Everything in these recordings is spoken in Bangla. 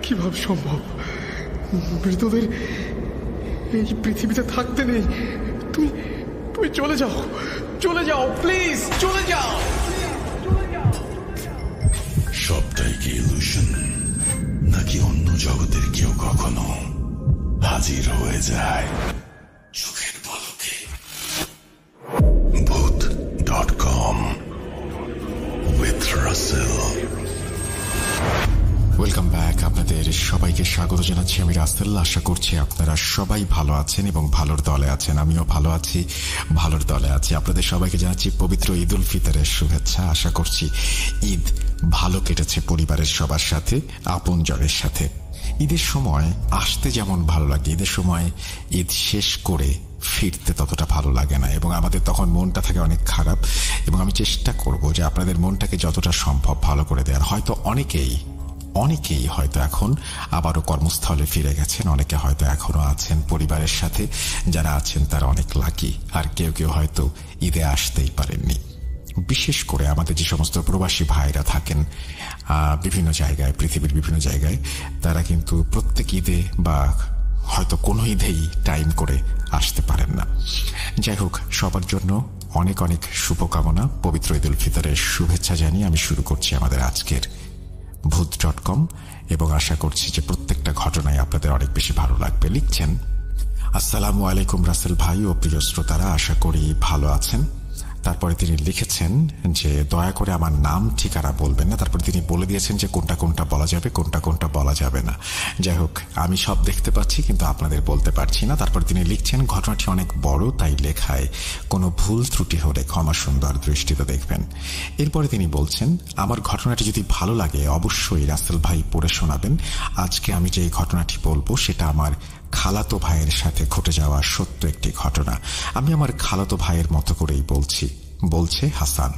কিভাবে সম্ভব? মৃতদের এই পৃথিবীতে থাকতে নেই। তুমি তুমি চলে যাও, চলে যাও, প্লিজ চলে যাও। সবটাই কি ইলুশন, নাকি অন্য জগতের কেউ কখনো হাজির হয়ে যায় চোখের পলকে? ভূত.com with Russell। Welcome back. আপনাদের সবাইকে স্বাগত জানাচ্ছি আমি রাসেল। আশা করছি আপনারা সবাই ভালো আছেন এবং ভালোর দলে আছেন। আমিও ভালো আছি, ভালোর দলে আছি। আপনাদের সবাইকে জানাচ্ছি পবিত্র ঈদ উল ফিতরের শুভেচ্ছা। আশা করছি ঈদ ভালো কেটেছে পরিবারের সবার সাথে, আপনজনের সাথে। ঈদের সময় আসতে যেমন ভালো লাগে, ঈদের সময় ঈদ শেষ করে ফিরতে ততটা ভালো লাগে না, এবং আমাদের তখন মনটা থাকে অনেক খারাপ। এবং আমি চেষ্টা করব যে আপনাদের মনটাকে যতটা সম্ভব ভালো করে দেওয়ার। হয়তো অনেকেই হয়তো এখন আবারও কর্মস্থলে ফিরে গেছেন, অনেকে হয়তো এখনো আছেন পরিবারের সাথে। যারা আছেন তারা অনেক লাকি, আর কেউ কেউ হয়তো ঈদে আসতেই পারেননি। বিশেষ করে আমাদের যে সমস্ত প্রবাসী ভাইরা থাকেন বিভিন্ন জায়গায়, পৃথিবীর বিভিন্ন জায়গায়, তারা কিন্তু প্রত্যেক ঈদে বা হয়তো কোনো ঈদেই টাইম করে আসতে পারেন না। যাই হোক, সবার জন্য অনেক অনেক শুভকামনা। পবিত্র ঈদ উল ফিতরের শুভেচ্ছা জানিয়ে আমি শুরু করছি আমাদের আজকের ভূত.com, এবং আশা করছি যে প্রত্যেকটা ঘটনায় আপনাদের অনেক বেশি ভালো লাগবে। লিখছেন, আসসালামু আলাইকুম রাসেল ভাই ও প্রিয় শ্রোতারা, আশা করি ভালো আছেন। তারপরে তিনি লিখেছেন যে দয়া করে আমার নাম ঠিকানা বলবেন না। তারপরে তিনি বলে দিয়েছেন যে কোনটা কোনটা বলা যাবে, কোনটা কোনটা বলা যাবে না। যাই হোক, আমি সব দেখতে পাচ্ছি কিন্তু আপনাদের বলতে পারছি না। তারপরে তিনি লিখছেন, ঘটনাটি অনেক বড়, তাই লেখায় কোনো ভুল ত্রুটি হলে ক্ষমা সুন্দর দৃষ্টিতে দেখবেন। এরপরে তিনি বলছেন, আমার ঘটনাটি যদি ভালো লাগে অবশ্যই রাসেল ভাই পড়ে শোনাবেন। আজকে আমি যে ঘটনাটি বলবো সেটা আমার খালাতো ভাইয়ের সাথে ঘটে যাওয়া সত্য একটি ঘটনা। আমি আমার খালাতো ভাইয়ের মতো করেই বলছি। বলছে হাসান।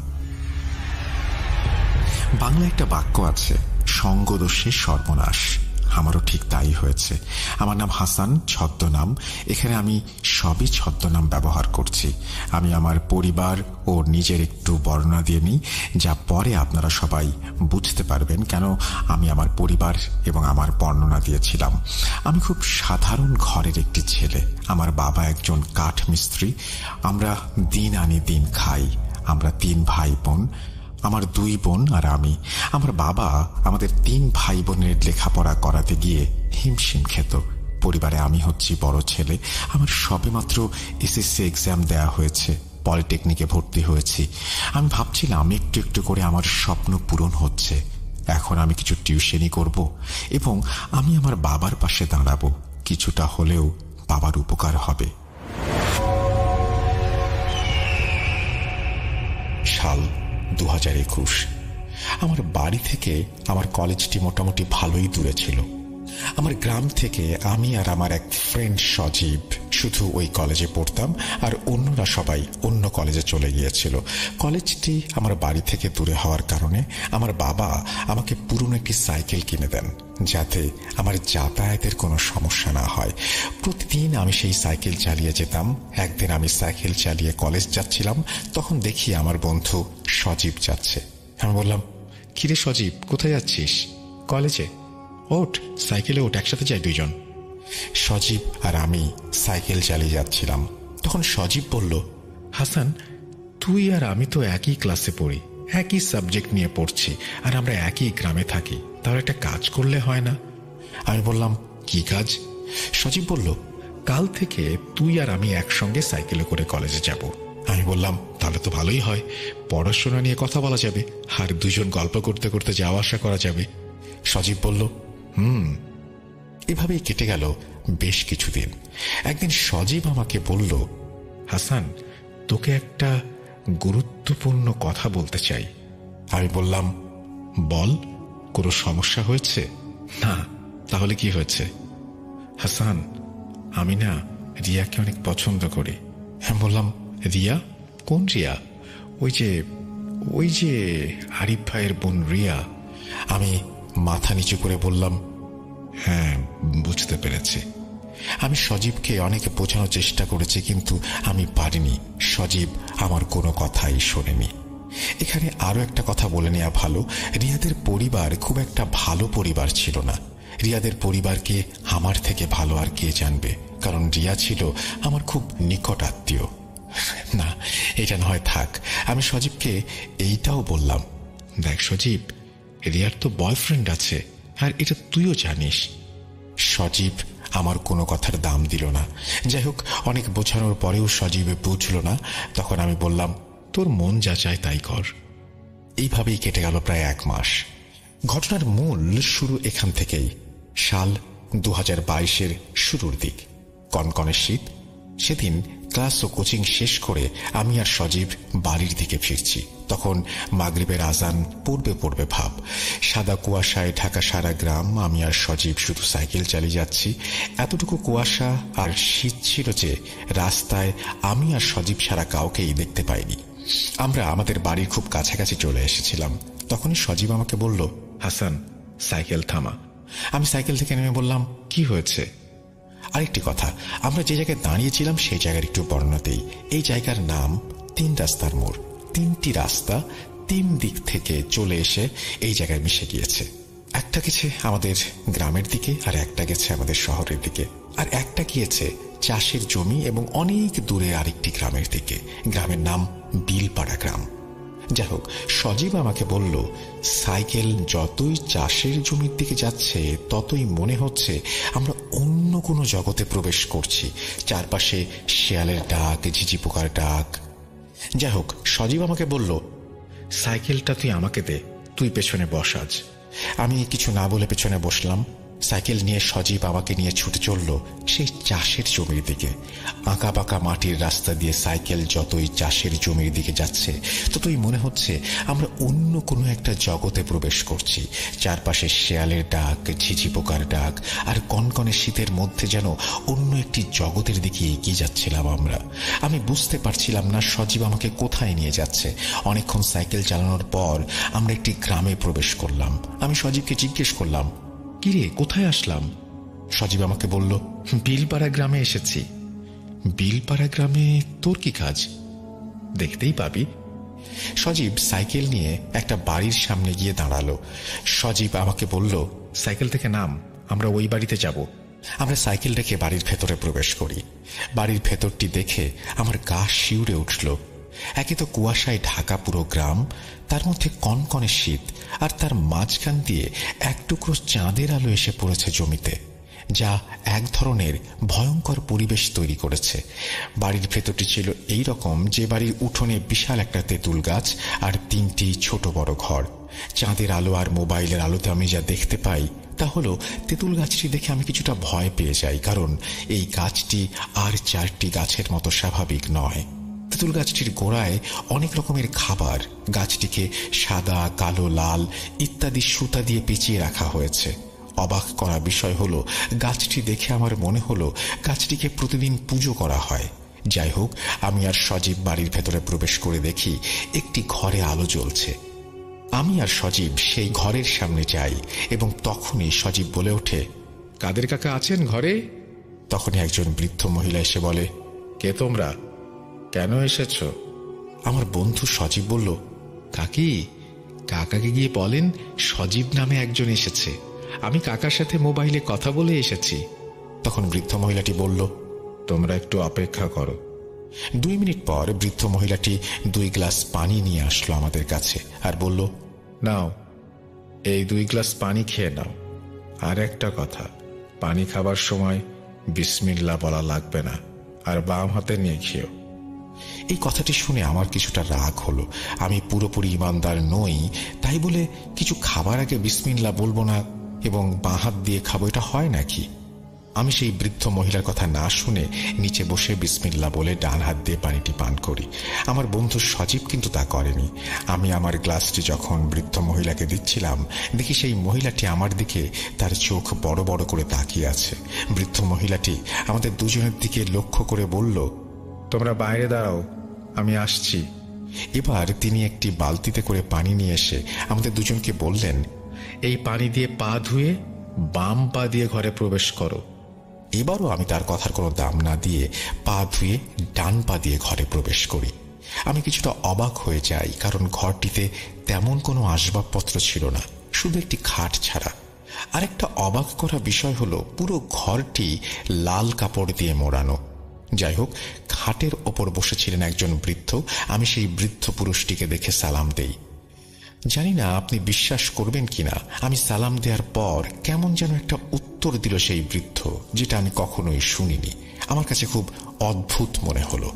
বাংলা একটা বাক্য আছে, সঙ্গদোষে সর্বনাশ। আমারও ঠিক তাই হয়েছে। আমার নাম হাসান, ছদ্মনাম। এখানে আমি সবই ছদ্মনাম ব্যবহার করছি। আমি আমার পরিবার ও নিজের একটু বর্ণনা দিয়ে নিই, যা পরে আপনারা সবাই বুঝতে পারবেন কেন আমি আমার পরিবার এবং আমার বর্ণনা দিয়েছিলাম। আমি খুব সাধারণ ঘরের একটি ছেলে। আমার বাবা একজন কাঠ মিস্ত্রি। আমরা দিন আনি দিন খাই। আমরা 3 ভাই বোন, আমার 2 বোন আর আমি। আমার বাবা আমাদের 3 ভাই বোনের লেখাপড়া করাতে গিয়ে হিমশিম খেত। পরিবারে আমি হচ্ছি বড় ছেলে। আমার সবেমাত্র এসএসসি এক্সাম দেয়া হয়েছে, পলিটেকনিকে ভর্তি হয়েছি। আমি ভাবছিলাম একটু একটু করে আমার স্বপ্ন পূরণ হচ্ছে। এখন আমি কিছু টিউশনই করব এবং আমি আমার বাবার পাশে দাঁড়াবো। কিছুটা হলেও বাবার উপকার হবে। সাল 2021। আমার বাড়ি থেকে আমার কলেজটি মোটামুটি ভালোই দূরে ছিল। আমার গ্রাম থেকে আমি আর আমার এক ফ্রেন্ড সজীব শুধু ওই কলেজে পড়তাম, আর অন্যরা সবাই অন্য কলেজে চলে গিয়েছিল। কলেজটি আমার বাড়ি থেকে দূরে হওয়ার কারণে আমার বাবা আমাকে পুরনো একটি সাইকেল কিনে দেন, যাতে আমার যাতায়াতের কোনো সমস্যা না হয়। প্রতিদিন আমি সেই সাইকেল চালিয়ে যেতাম। একদিন আমি সাইকেল চালিয়ে কলেজ যাচ্ছিলাম, তখন দেখি আমার বন্ধু সজীব যাচ্ছে। আমি বললাম, কিরে সজীব, কোথায় যাচ্ছিস? কলেজে। ওঠ, সাইকেলে ওঠ, একসাথে যাই 2 জন। সজীব আর আমি সাইকেল চালিয়ে যাচ্ছিলাম। তখন সজীব বলল, হাসান, তুই আর আমি তো একই ক্লাসে পড়ি, একই সাবজেক্ট নিয়ে পড়ছি, আর আমরা একই গ্রামে থাকি। তাহলে একটা কাজ করলে হয় না? আমি বললাম, কি কাজ? সজীব বলল, কাল থেকে তুই আর আমি একসঙ্গে সাইকেলে করে কলেজে যাব। আমি বললাম, তাহলে তো ভালোই হয়, পড়াশোনা নিয়ে কথা বলা যাবে, আর 2 জন গল্প করতে করতে যাওয়া আসা করা যাবে। সজীব বলল, এভাবেই কেটে গেল বেশ কিছুদিন। একদিন সজীব আমাকে বলল, হাসান, তোকে একটা গুরুত্বপূর্ণ কথা বলতে চাই। আমি বললাম, বল, কোনো সমস্যা হয়েছে? না। তাহলে কি হয়েছে? হাসান, আমি না রিয়াকে অনেক পছন্দ করি। আমি বললাম, রিয়া? কোন রিয়া? ওই যে আরিফ ভাইয়ের বোন রিয়া। আমি মাথা নিচু করে বললাম, হ্যাঁ, বুঝতে পেরেছি। আমি সজীবকে অনেক বোঝানোর চেষ্টা করেছি, কিন্তু আমি পারিনি। সজীব আমার কোনো কথাই শোনেনি। এখানে আরো একটা কথা বলে নেওয়া ভালো, রিয়াদের পরিবার খুব একটা ভালো পরিবার ছিল না। রিয়াদের পরিবারকে আমার থেকে ভালো আর কে জানবে, কারণ রিয়া ছিল আমার খুব নিকট আত্মীয়। না, এটা নয়, থাক। আমি সজীবকে এইটাও বললাম, দেখ সজীব, রিয়ার তো বয়ফ্রেন্ড আছে, আর এটা তুইও জানিস। সজীব আমার কোনো কথার দাম দিল না। যাই হোক, অনেক বোঝানোর পরেও সজীবে বুঝল না। তখন আমি বললাম, তোর মন যা চায় তাই কর। এইভাবেই কেটে গেল প্রায় 1 মাস। ঘটনার মূল শুরু এখান থেকেই। সাল 2022-এর শুরুর দিক, কনকনে শীত। সেদিন ক্লাস ও কোচিং শেষ করে আমি আর সজীব বাড়ির দিকে ফিরছি। তখন মাগরিবের আজান পড়বে পড়বে ভাব। সাদা কুয়াশায় ঢাকা সারা গ্রাম। আমি আর সজীব শুধু সাইকেল চালিয়ে যাচ্ছি। এতটুকু কুয়াশা আর শীত ছিল যে রাস্তায় আমি আর সজীব ছাড়া কাউকেই দেখতে পাইনি। আমরা আমাদের বাড়ির খুব কাছাকাছি চলে এসেছিলাম। তখনই সজীব আমাকে বলল, হাসান, সাইকেল থামা। আমি সাইকেল থেকে নেমে বললাম, কি হয়েছে? আরেকটি কথা, আমরা যে জায়গায় দাঁড়িয়েছিলাম সেই জায়গার একটু বর্ণনা দেই। এই জায়গার নাম 3 রাস্তার মোড়। 3টি রাস্তা 3 দিক থেকে চলে এসে এই জায়গায় মিশে গিয়েছে। একটা গেছে আমাদের গ্রামের দিকে, আর একটা গেছে আমাদের শহরের দিকে, আর একটা গিয়েছে চাষের জমি এবং অনেক দূরে আরেকটি গ্রামের দিকে। গ্রামের নাম বিলপাড়া গ্রাম। যাই হোক, সজীব আমাকে বলল, সাইকেল যতই চাষের জমির দিকে যাচ্ছে ততই মনে হচ্ছে আমরা অন্য কোনো জগতে প্রবেশ করছি। চারপাশে শেয়ালের ডাক, ঝিঝি পোকার ডাক। যাই হোক, সজীব আমাকে বলল, সাইকেলটা তুই আমাকে দে, তুই পেছনে বস আজ। আমি কিছু না বলে পেছনে বসলাম। সাইকেল নিয়ে সজীব আমাকে নিয়ে ছুটে চলল সেই চাষের জমির দিকে। আঁকা বাঁকা মাটির রাস্তা দিয়ে সাইকেল যতই চাষের জমির দিকে যাচ্ছে ততই মনে হচ্ছে আমরা অন্য কোনো একটা জগতে প্রবেশ করছি। চারপাশে শেয়ালের ডাক, ঝিঝি পোকার ডাক, আর কনকনে শীতের মধ্যে যেন অন্য একটি জগতের দিকে এগিয়ে যাচ্ছিলাম আমরা। আমি বুঝতে পারছিলাম না সজীব আমাকে কোথায় নিয়ে যাচ্ছে। অনেকক্ষণ সাইকেল চালানোর পর আমরা একটি গ্রামে প্রবেশ করলাম। আমি সজীবকে জিজ্ঞেস করলাম, কিরে, কোথায় আসলাম? সজীব আমাকে বলল, বিলপাড়া গ্রামে এসেছি। বিলপাড়া গ্রামে তোর কি কাজ? দেখতেই পাবি। সজীব সাইকেল নিয়ে একটা বাড়ির সামনে গিয়ে দাঁড়ালো। সজীব আমাকে বলল, সাইকেল থেকে নাম, আমরা ওই বাড়িতে যাব। আমরা সাইকেল রেখে বাড়ির ভেতরে প্রবেশ করি। বাড়ির ভেতরটি দেখে আমার গা শিউরে উঠল। একে তো কুয়াশায় ঢাকা পুরো গ্রাম, তার মধ্যে কনকনে শীত, আর তার মাঝখান দিয়ে এক টুকরো চাঁদের আলো এসে পড়েছে জমিতে, যা এক ধরনের ভয়ঙ্কর পরিবেশ তৈরি করেছে। বাড়ির ভেতরটি ছিল এই রকম যে বাড়ির উঠোনে বিশাল একটা তেঁতুল গাছ আর 3টি ছোট বড় ঘর। চাঁদের আলো আর মোবাইলের আলোতে আমি যা দেখতে পাই তা হলো, তেঁতুল গাছটি দেখে আমি কিছুটা ভয় পেয়ে যাই, কারণ এই গাছটি আর 4টি গাছের মতো স্বাভাবিক নয়। তেঁতুল গাছটির গোড়ায় অনেক রকমের খাবার। গাছটিকে সাদা, কালো, লাল ইত্যাদি সুতা দিয়ে পেঁচিয়ে রাখা হয়েছে। অবাক করা বিষয় হলো, গাছটি দেখে আমার মনে হলো গাছটিকে প্রতিদিন পুজো করা হয়। যাই হোক, আমি আর সজীব বাড়ির ভেতরে প্রবেশ করে দেখি একটি ঘরে আলো জ্বলছে। আমি আর সজীব সেই ঘরের সামনে যাই এবং তখনই সজীব বলে ওঠে, কাদের কাকা আছেন ঘরে? তখনই একজন বৃদ্ধ মহিলা এসে বলে, কে তোমরা, কেন এসেছ? আমার বন্ধু সজীব বলল, কাকি, কাকাকে গিয়ে বলেন সজীব নামে একজন এসেছে, আমি কাকার সাথে মোবাইলে কথা বলে এসেছি। তখন বৃদ্ধ মহিলাটি বলল, তোমরা একটু অপেক্ষা করো। 2 মিনিট পর বৃদ্ধ মহিলাটি 2 গ্লাস পানি নিয়ে আসলো আমাদের কাছে আর বলল, নাও, এই 2 গ্লাস পানি খেয়ে নাও। আর একটা কথা, পানি খাবার সময় বিসমিল্লাহ বলা লাগবে না, আর বাম হাতে নিয়ে খেও। এই কথাটি শুনে আমার কিছুটা রাগ হলো। আমি পুরোপুরি ইমানদার নই, তাই বলে কিছু খাবার আগে বিসমিল্লাহ বলবো না এবং বাঁ হাত দিয়ে খাবো, এটা হয় নাকি? আমি সেই বৃদ্ধ মহিলার কথা না শুনে নিচে বসে বিসমিল্লাহ বলে ডান হাত দিয়ে পানিটি পান করি। আমার বন্ধু সজীব কিন্তু তা করেনি। আমি আমার গ্লাসটি যখন বৃদ্ধ মহিলাকে দিচ্ছিলাম, দেখি সেই মহিলাটি আমার দিকে তার চোখ বড় বড় করে তাকিয়ে আছে। বৃদ্ধ মহিলাটি আমাদের দুজনের দিকে লক্ষ্য করে বলল, তোমরা বাইরে দাঁড়াও, আমি আসছি। এবার তিনি একটি বালতিতে করে পানি নিয়ে এসে আমাদের দুজনকে বললেন, এই পানি দিয়ে পা ধুয়ে বাম পা দিয়ে ঘরে প্রবেশ করো। এবারও আমি তার কথার কোনো দাম না দিয়ে পা ধুয়ে ডান পা দিয়ে ঘরে প্রবেশ করি। আমি কিছুটা অবাক হয়ে যাই, কারণ ঘরটিতে তেমন কোনো আসবাবপত্র ছিল না, শুধু একটি খাট ছাড়া। আরেকটা অবাক করা বিষয় হলো পুরো ঘরটি লাল কাপড় দিয়ে মোড়ানো। যাই হোক, খাটের ওপর বসেছিলেন একজন বৃদ্ধ। আমি সেই বৃদ্ধ পুরুষটিকে দেখে সালাম দেই। জানি না আপনি বিশ্বাস করবেন কিনা, আমি সালাম দেওয়ার পর কেমন যেন একটা উত্তর দিল সেই বৃদ্ধ, যেটা আমি কখনোই শুনিনি। আমার কাছে খুব অদ্ভুত মনে হলো।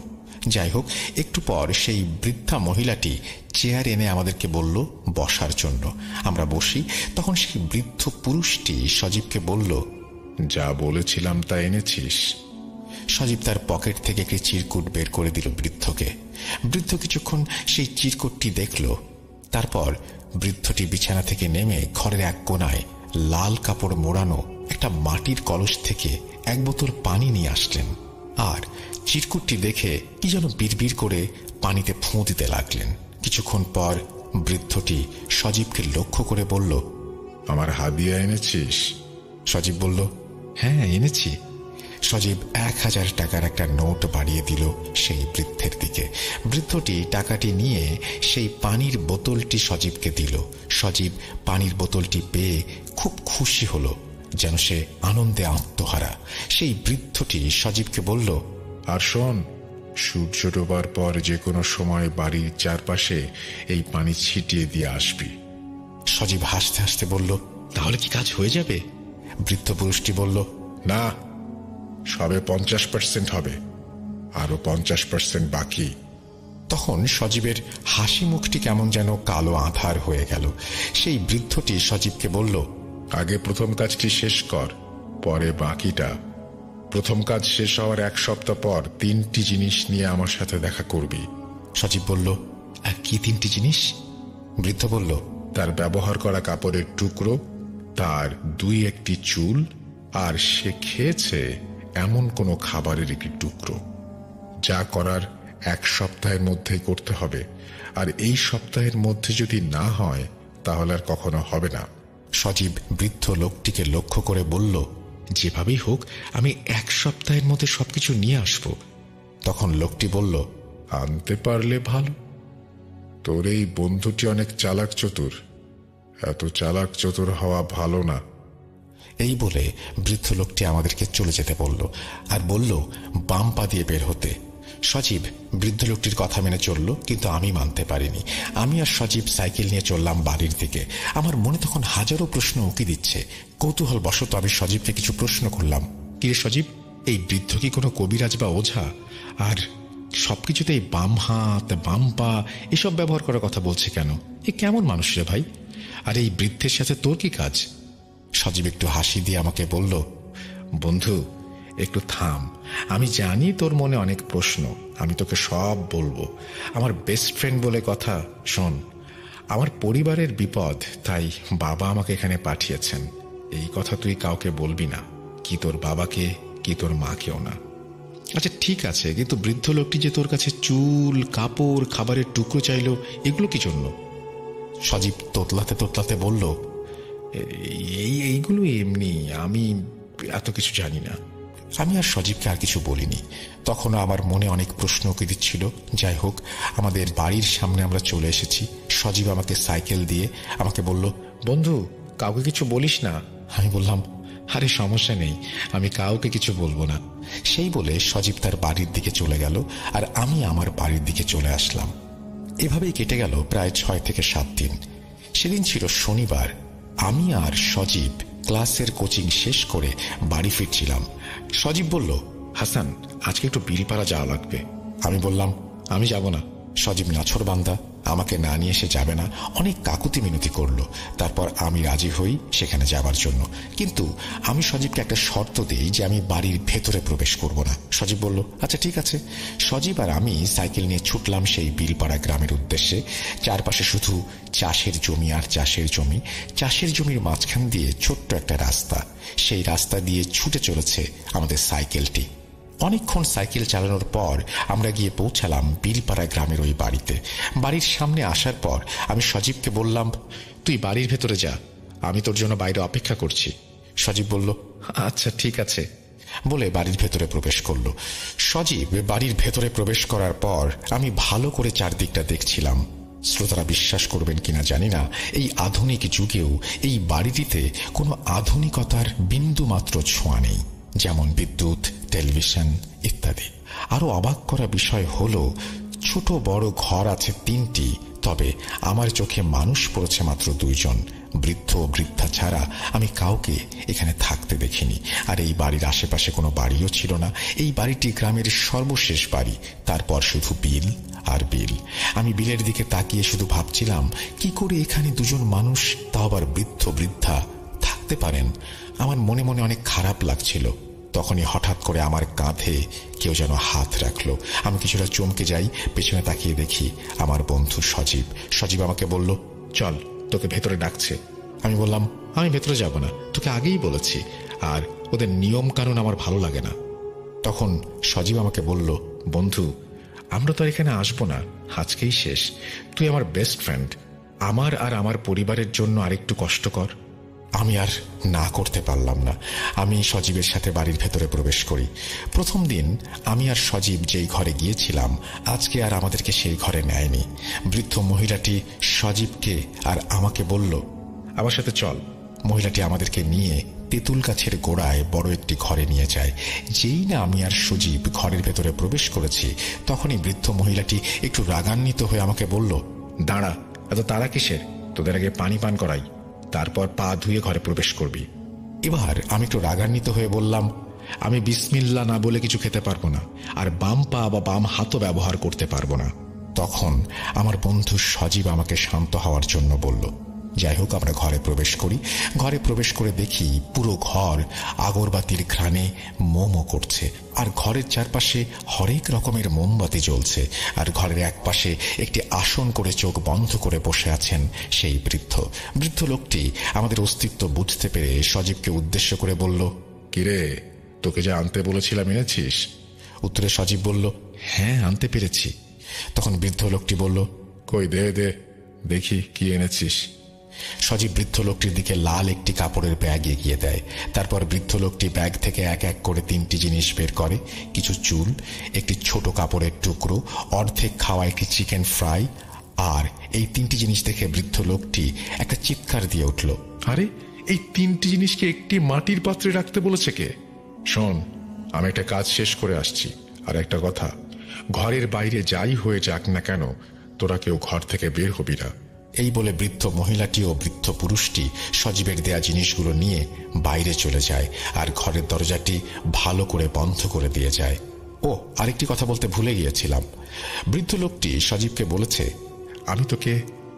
যাই হোক, একটু পর সেই বৃদ্ধা মহিলাটি চেয়ার এনে আমাদেরকে বলল বসার জন্য। আমরা বসি। তখন সেই বৃদ্ধ পুরুষটি সজীবকে বলল, যা বলেছিলাম তা এনেছিস? সজীব তার পকেট থেকে একটি চিরকুট বের করে দিল বৃদ্ধকে। বৃদ্ধ কিছুক্ষণ সেই চিরকুটটি দেখল। তারপর বৃদ্ধটি বিছানা থেকে নেমে ঘরের এক কোনায় লাল কাপড় মোড়ানো একটা মাটির কলস থেকে এক বোতল পানি নিয়ে আসলেন, আর চিরকুটটি দেখে কি যেন বিড়বিড় করে পানিতে ফুঁ দিতে লাগলেন। কিছুক্ষণ পর বৃদ্ধটি সজীবকে লক্ষ্য করে বলল, আমার হাদিয়া এনেছিস? সজীব বলল, হ্যাঁ এনেছি। সজীব 1000 টাকার একটা নোট বাড়িয়ে দিল সেই বৃদ্ধের দিকে। বৃদ্ধটি টাকাটি নিয়ে সেই পানির বোতলটি সজীবকে দিল। সজীব পানির বোতলটি পেয়ে খুব খুশি হলো, যেন সে আনন্দে আত্মহারা। সেই বৃদ্ধটি সজীবকে বলল, আর শোন, সূর্য ডোবার পর যে কোনো সময় বাড়ির চারপাশে এই পানি ছিটিয়ে দিয়ে আসবি। সজীব হাসতে হাসতে বলল, তাহলে কি কাজ হয়ে যাবে? বৃদ্ধ পুরুষটি বলল, না, সবে 50% হবে, আরো 50% বাকি। তখন সজীবের হাসি মুখটি কেমন যেন কালো আঁধার হয়ে গেল। সেই বৃদ্ধটি সজীবকে বলল, আগে প্রথম কাজটি শেষ কর, পরে বাকিটা। প্রথম কাজ শেষ হওয়ার 1 সপ্তাহ পর 3টি জিনিস নিয়ে আমার সাথে দেখা করবি। সজীব বলল, আর কি 3টি জিনিস? বৃদ্ধ বলল, তার ব্যবহার করা কাপড়ের টুকরো, তার 2-1টি চুল, আর সে খেয়েছে এমন কোনো খাবারের একটি টুকরো। যা করার 1 সপ্তাহের মধ্যেই করতে হবে, আর এই সপ্তাহের মধ্যে যদি না হয় তাহলে আর কখনো হবে না। সজীব বৃদ্ধ লোকটিকে লক্ষ্য করে বলল, যেভাবেই হোক আমি 1 সপ্তাহের মধ্যে সবকিছু নিয়ে আসব। তখন লোকটি বলল, আনতে পারলে ভালো। তোর এই বন্ধুটি অনেক চালাক চতুর, এত চালাক চতুর হওয়া ভালো না। এই বলে বৃদ্ধ লোকটি আমাদেরকে চলে যেতে বলল, আর বলল বাম পা দিয়ে বের হতে। সজীব বৃদ্ধ লোকটির কথা মেনে চলল, কিন্তু আমি মানতে পারিনি। আমি আর সজীব সাইকেল নিয়ে চললাম বাড়ির দিকে। আমার মনে তখন হাজারো প্রশ্ন উকি দিচ্ছে। কৌতূহল বশত আমি সজীবকে কিছু প্রশ্ন করলাম, কিরে সজীব, এই বৃদ্ধ কি কোনো কবিরাজ বা ওঝা? আর সবকিছুতে এই বাম হাত, বাম পা এসব ব্যবহার করার কথা বলছে কেন? এ কেমন মানুষ রে ভাই? আর এই বৃদ্ধের সাথে তোর কি কাজ? সজীব একটু হাসি দিয়ে আমাকে বলল, বন্ধু একটু থাম, আমি জানি তোর মনে অনেক প্রশ্ন, আমি তোকে সব বলবো। আমার বেস্ট ফ্রেন্ড বলে কথা। শোন, আমার পরিবারের বিপদ, তাই বাবা আমাকে এখানে পাঠিয়েছেন। এই কথা তুই কাউকে বলবি না, কি তোর বাবাকে কি তোর মাকেও না। আচ্ছা ঠিক আছে, কিন্তু বৃদ্ধ লোকটি যে তোর কাছে চুল, কাপড়, খাবারের টুকরো চাইলো, এগুলো কি জন্য? সজীব তোতলাতে তোতলাতে বলল, এইগুলো এমনি, আমি এত কিছু জানি না। আমি আর সজীবকে আর কিছু বলিনি। তখনও আমার মনে অনেক প্রশ্ন উকি দিচ্ছিল। যাই হোক, আমাদের বাড়ির সামনে আমরা চলে এসেছি। সজীব আমাকে সাইকেল দিয়ে আমাকে বলল, বন্ধু কাউকে কিছু বলিস না। আমি বললাম, আরে সমস্যা নেই, আমি কাউকে কিছু বলবো না। সেই বলে সজীব তার বাড়ির দিকে চলে গেল, আর আমি আমার বাড়ির দিকে চলে আসলাম। এভাবেই কেটে গেল প্রায় 6 থেকে 7 দিন। সেদিন ছিল শনিবার। আমি আর সজীব ক্লাসের কোচিং শেষ করে বাড়ি ফিরছিলাম। সজীব বলল, হাসান আজকে একটু বিলপাড়া যাওয়া লাগবে। আমি বললাম, আমি যাব না। সজীব নাছোড়বান্দা, আমাকে না নিয়ে সে যাবে না, অনেক কাকুতি মিনতি করলো। তারপর আমি রাজি হই সেখানে যাবার জন্য, কিন্তু আমি সজীবকে একটা শর্ত দিই যে আমি বাড়ির ভেতরে প্রবেশ করব না। সজীব বলল, আচ্ছা ঠিক আছে। সজীব আর আমি সাইকেল নিয়ে ছুটলাম সেই বিলপাড়া গ্রামের উদ্দেশ্যে। চারপাশে শুধু চাষের জমি আর চাষের জমি। চাষের জমির মাঝখান দিয়ে ছোট্ট একটা রাস্তা। সেই রাস্তা দিয়ে ছুটে চলেছে আমাদের সাইকেলটি। অনেকক্ষণ সাইকেল চালানোর পর আমরা গিয়ে পৌঁছালাম বিলপাড়া গ্রামের ওই বাড়িতে। বাড়ির সামনে আসার পর আমি সজীবকে বললাম, তুই বাড়ির ভেতরে যা, আমি তোর জন্য বাইরে অপেক্ষা করছি। সজীব বলল, আচ্ছা ঠিক আছে বলে বাড়ির ভেতরে প্রবেশ করলো। সজীব বাড়ির ভেতরে প্রবেশ করার পর আমি ভালো করে চারদিকটা দেখছিলাম। শ্রোতারা বিশ্বাস করবেন কিনা জানি না, এই আধুনিক যুগেও এই বাড়িটিতে কোনো আধুনিকতার বিন্দুমাত্র ছোঁয়া নেই, যেমন বিদ্যুৎ, টেলিভিশন ইত্যাদি। আরো অবাক করা বিষয় হলো, ছোট বড় ঘর আছে 3টি, তবে আমার চোখে মানুষ পড়েছে মাত্র 2 জন। বৃদ্ধ ও বৃদ্ধা ছাড়া আমি কাউকে এখানে থাকতে দেখিনি। আর এই বাড়ির আশেপাশে কোনো বাড়িও ছিল না। এই বাড়িটি গ্রামের সর্বশেষ বাড়ি, তারপর শুধু বিল আর বিল। আমি বিলের দিকে তাকিয়ে শুধু ভাবছিলাম, কি করে এখানে 2 জন মানুষ, তাও আবার বৃদ্ধ বৃদ্ধা, থাকতে পারেন। আমার মনে মনে অনেক খারাপ লাগছিল। তখনই হঠাৎ করে আমার কাঁধে কেউ যেন হাত রাখলো। আমি কিছুটা চমকে যাই, পেছনে তাকিয়ে দেখি আমার বন্ধু সজীব। সজীব আমাকে বলল, চল, তোকে ভেতরে ডাকছে। আমি বললাম, আমি ভেতরে যাব না, তোকে আগেই বলেছি, আর ওদের নিয়ম কানুন আমার ভালো লাগে না। তখন সজীব আমাকে বলল, বন্ধু, আমরা তো এখানে আসবো না, আজকেই শেষ। তুই আমার বেস্ট ফ্রেন্ড, আমার আর আমার পরিবারের জন্য আরেকটু কষ্ট কর। আমি আর না করতে পারলাম না। আমি সজীবের সাথে বাড়ির ভেতরে প্রবেশ করি। প্রথম দিন আমি আর সজীব যেই ঘরে গিয়েছিলাম, আজকে আর আমাদেরকে সেই ঘরে নেয়নি। বৃদ্ধ মহিলাটি সজীবকে আর আমাকে বলল, আমার সাথে চল। মহিলাটি আমাদেরকে নিয়ে তেঁতুল গাছের গোড়ায় বড় একটি ঘরে নিয়ে যায়। যেই না আমি আর সজীব ঘরের ভেতরে প্রবেশ করেছি, তখনই বৃদ্ধ মহিলাটি একটু রাগান্বিত হয়ে আমাকে বলল, দাঁড়া, এত তাড়া কিসের? তোদের আগে পানি পান করাই, তারপর পা ধুয়ে ঘরে প্রবেশ করবি। এবার আমি একটু রাগান্বিত হয়ে বললাম, আমি বিসমিল্লাহ না বলে কিছু খেতে পারবো না, আর বাম পা বা বাম হাতও ব্যবহার করতে পারবো না। তখন আমার বন্ধু সজীব আমাকে শান্ত হওয়ার জন্য বলল। যাই হোক, আমরা ঘরে প্রবেশ করি। ঘরে প্রবেশ করে দেখি পুরো ঘর আগরবাতির ঘ্রাণে মোমো করছে, আর ঘরের চারপাশে হরেক রকমের মোমবাতি জ্বলছে। আর ঘরের এক পাশে একটি আসন করে চোখ বন্ধ করে বসে আছেন সেই বৃদ্ধ লোকটি আমাদের অস্তিত্ব বুঝতে পেরে সজীবকে উদ্দেশ্য করে বলল, কিরে, তোকে যা আনতে বলেছিলাম এনেছিস? উত্তরে সজীব বলল, হ্যাঁ, আনতে পেরেছি। তখন বৃদ্ধ লোকটি বলল, কই দে দে দেখি কি এনেছিস। সজীব বৃদ্ধ লোকটির দিকে লাল একটি কাপড়ের ব্যাগ এগিয়ে দেয়। তারপর বৃদ্ধ লোকটি ব্যাগ থেকে এক এক করে 3টি জিনিস বের করে, কিছু চুল, একটি ছোট কাপড়ের টুকরো, অর্ধেক খাওয়া একটি চিকেন ফ্রাই। আর এই 3টি জিনিস দেখে বৃদ্ধ লোকটি একটা চিৎকার দিয়ে উঠল, আরে, এই 3টি জিনিসকে একটি মাটির পাত্রে রাখতে বলেছে কে? শোন, আমি একটা কাজ শেষ করে আসছি, আর একটা কথা, ঘরের বাইরে যাই হয়ে যাক না কেন, তোরা কেউ ঘর থেকে বের হবি না। এই বলে বৃদ্ধ মহিলাটি ও বৃদ্ধ পুরুষটি সজীবের দেয়া জিনিসগুলো নিয়ে বাইরে চলে যায়, আর ঘরের দরজাটি ভালো করে বন্ধ করে দিয়ে যায়। ও, আরেকটি কথা বলতে ভুলে গিয়েছিলাম। বৃদ্ধ লোকটি সজীবকে বলেছে, আমি তোকে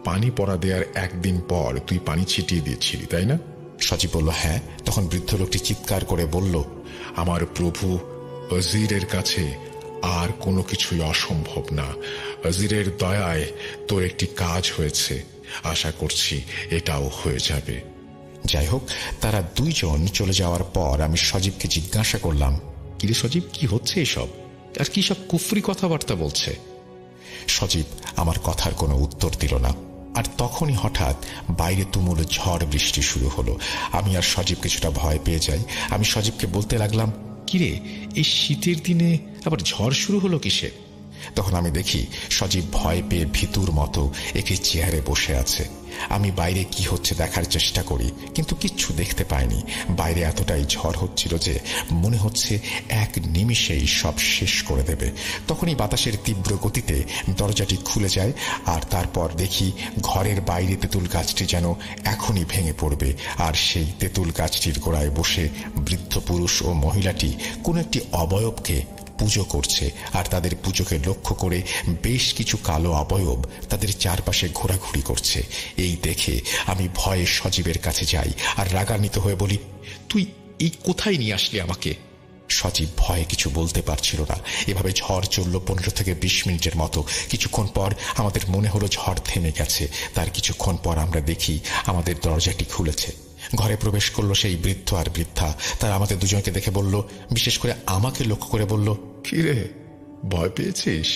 পানি পড়া দেওয়ার একদিন পর তুই পানি ছিটিয়ে দিয়েছিলি, তাই না? সজীব বলল, হ্যাঁ। তখন বৃদ্ধ লোকটি চিৎকার করে বলল, আমার প্রভু অজিরের কাছে আর কোনো কিছুই অসম্ভব না। অজিরের দয়ায় তোর একটি কাজ হয়েছে, আশা করছি এটাও হয়ে যাবে। যাই হোক, তারা 2 জন চলে যাওয়ার পর আমি সজীবকে জিজ্ঞাসা করলাম, কিরে সজীব, কি হচ্ছে এসব? আর কি সব কুফরি কথাবার্তা বলছে? সজীব আমার কথার কোনো উত্তর দিল না। আর তখনই হঠাৎ বাইরে তুমুল ঝড় বৃষ্টি শুরু হলো। আমি আর সজীব কিছুটা ভয় পেয়ে যাই। আমি সজীবকে বলতে লাগলাম, কিরে, এই শীতের দিনে আবার ঝড় শুরু হলো কিসের? তখন আমি দেখি সজীব ভয় পেয়ে ভীতুর মতো একটি চেয়ারে বসে আছে। আমি বাইরে কি হচ্ছে দেখার চেষ্টা করি, কিন্তু কিচ্ছু দেখতে পাইনি। বাইরে এতটাই ঝড় হচ্ছিল যে মনে হচ্ছে এক নিমিষেই সব শেষ করে দেবে। তখনই বাতাসের তীব্র গতিতে দরজাটি খুলে যায়, আর তারপর দেখি ঘরের বাইরে তেঁতুল গাছটি যেন এখনই ভেঙে পড়বে। আর সেই তেঁতুল গাছটির গোড়ায় বসে বৃদ্ধ পুরুষ ও মহিলাটি কোনো একটি অবয়বকে পুজো করছে, আর তাদের পুজোকে লক্ষ্য করে বেশ কিছু কালো অবয়ব তাদের চারপাশে ঘোরাঘুরি করছে। এই দেখে আমি ভয়ে সজীবের কাছে যাই আর রাগান্বিত হয়ে বলি, তুই এই কোথায় নিয়ে আসলি আমাকে? সজীব ভয়ে কিছু বলতে পারছিল না। এভাবে ঝড় চলল 15 থেকে 20 মিনিটের মতো। কিছুক্ষণ পর আমাদের মনে হলো ঝড় থেমে গেছে। তার কিছুক্ষণ পর আমরা দেখি আমাদের দরজাটি খুলেছে। ঘরে প্রবেশ করলো সেই বৃদ্ধ আর বৃদ্ধা। তারা আমাদের দুজনকে দেখে বলল, বিশেষ করে আমাকে লক্ষ্য করে বলল, কিরে, ভয় পেয়েছিস?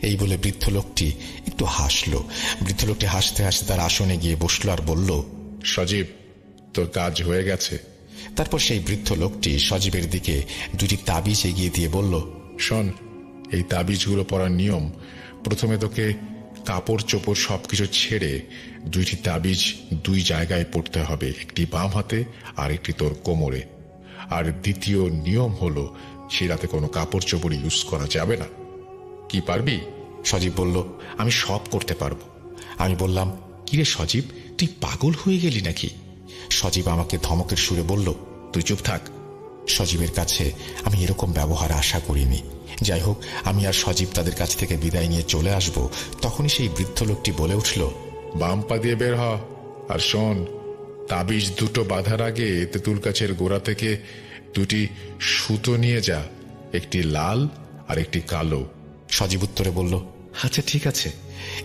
এই বলে বৃদ্ধ লোকটি একটু হাসলো। বৃদ্ধ লোকটি হাসতে হাসতে তার আসনে গিয়ে বসলো আর বলল, সজীব, তোর কাজ হয়ে গেছে। তারপর সেই বৃদ্ধ লোকটি সজীবের দিকে 2টি তাবিজ এগিয়ে দিয়ে বলল, শোন, এই তাবিজগুলো পড়ার নিয়ম, প্রথমে তোকে কাপড় চোপড় সবকিছু ছেড়ে 2টি তাবিজ 2 জায়গায় পড়তে হবে, একটি বাম হাতে আর একটি তোর কোমরে। আর দ্বিতীয় নিয়ম হলো সে রাতে কোনো কাপড় চোপড় ইউজ করা যাবে না। কি পারবি? সজীব বলল, আমি সব করতে পারবো। আমি বললাম, কিরে সজীব, তুই পাগল হয়ে গেলি নাকি? সজীব আমাকে ধমকের সুরে বলল, তুই চুপ থাক। সজীবের কাছে আমি এরকম ব্যবহার আশা করিনি। যাই হোক, আমি আর সজীব তাদের কাছ থেকে বিদায় নিয়ে চলে আসব, তখনই সেই বৃদ্ধ লোকটি বলে উঠল, বাম পা দিয়ে বের হ। আর শোন, তাবিজ 2টো বাঁধার আগে তেঁতুল গাছের গোড়া থেকে 2টি সুতো নিয়ে যা, একটি লাল আর একটি কালো। সজীব উত্তরে বলল, আচ্ছা ঠিক আছে।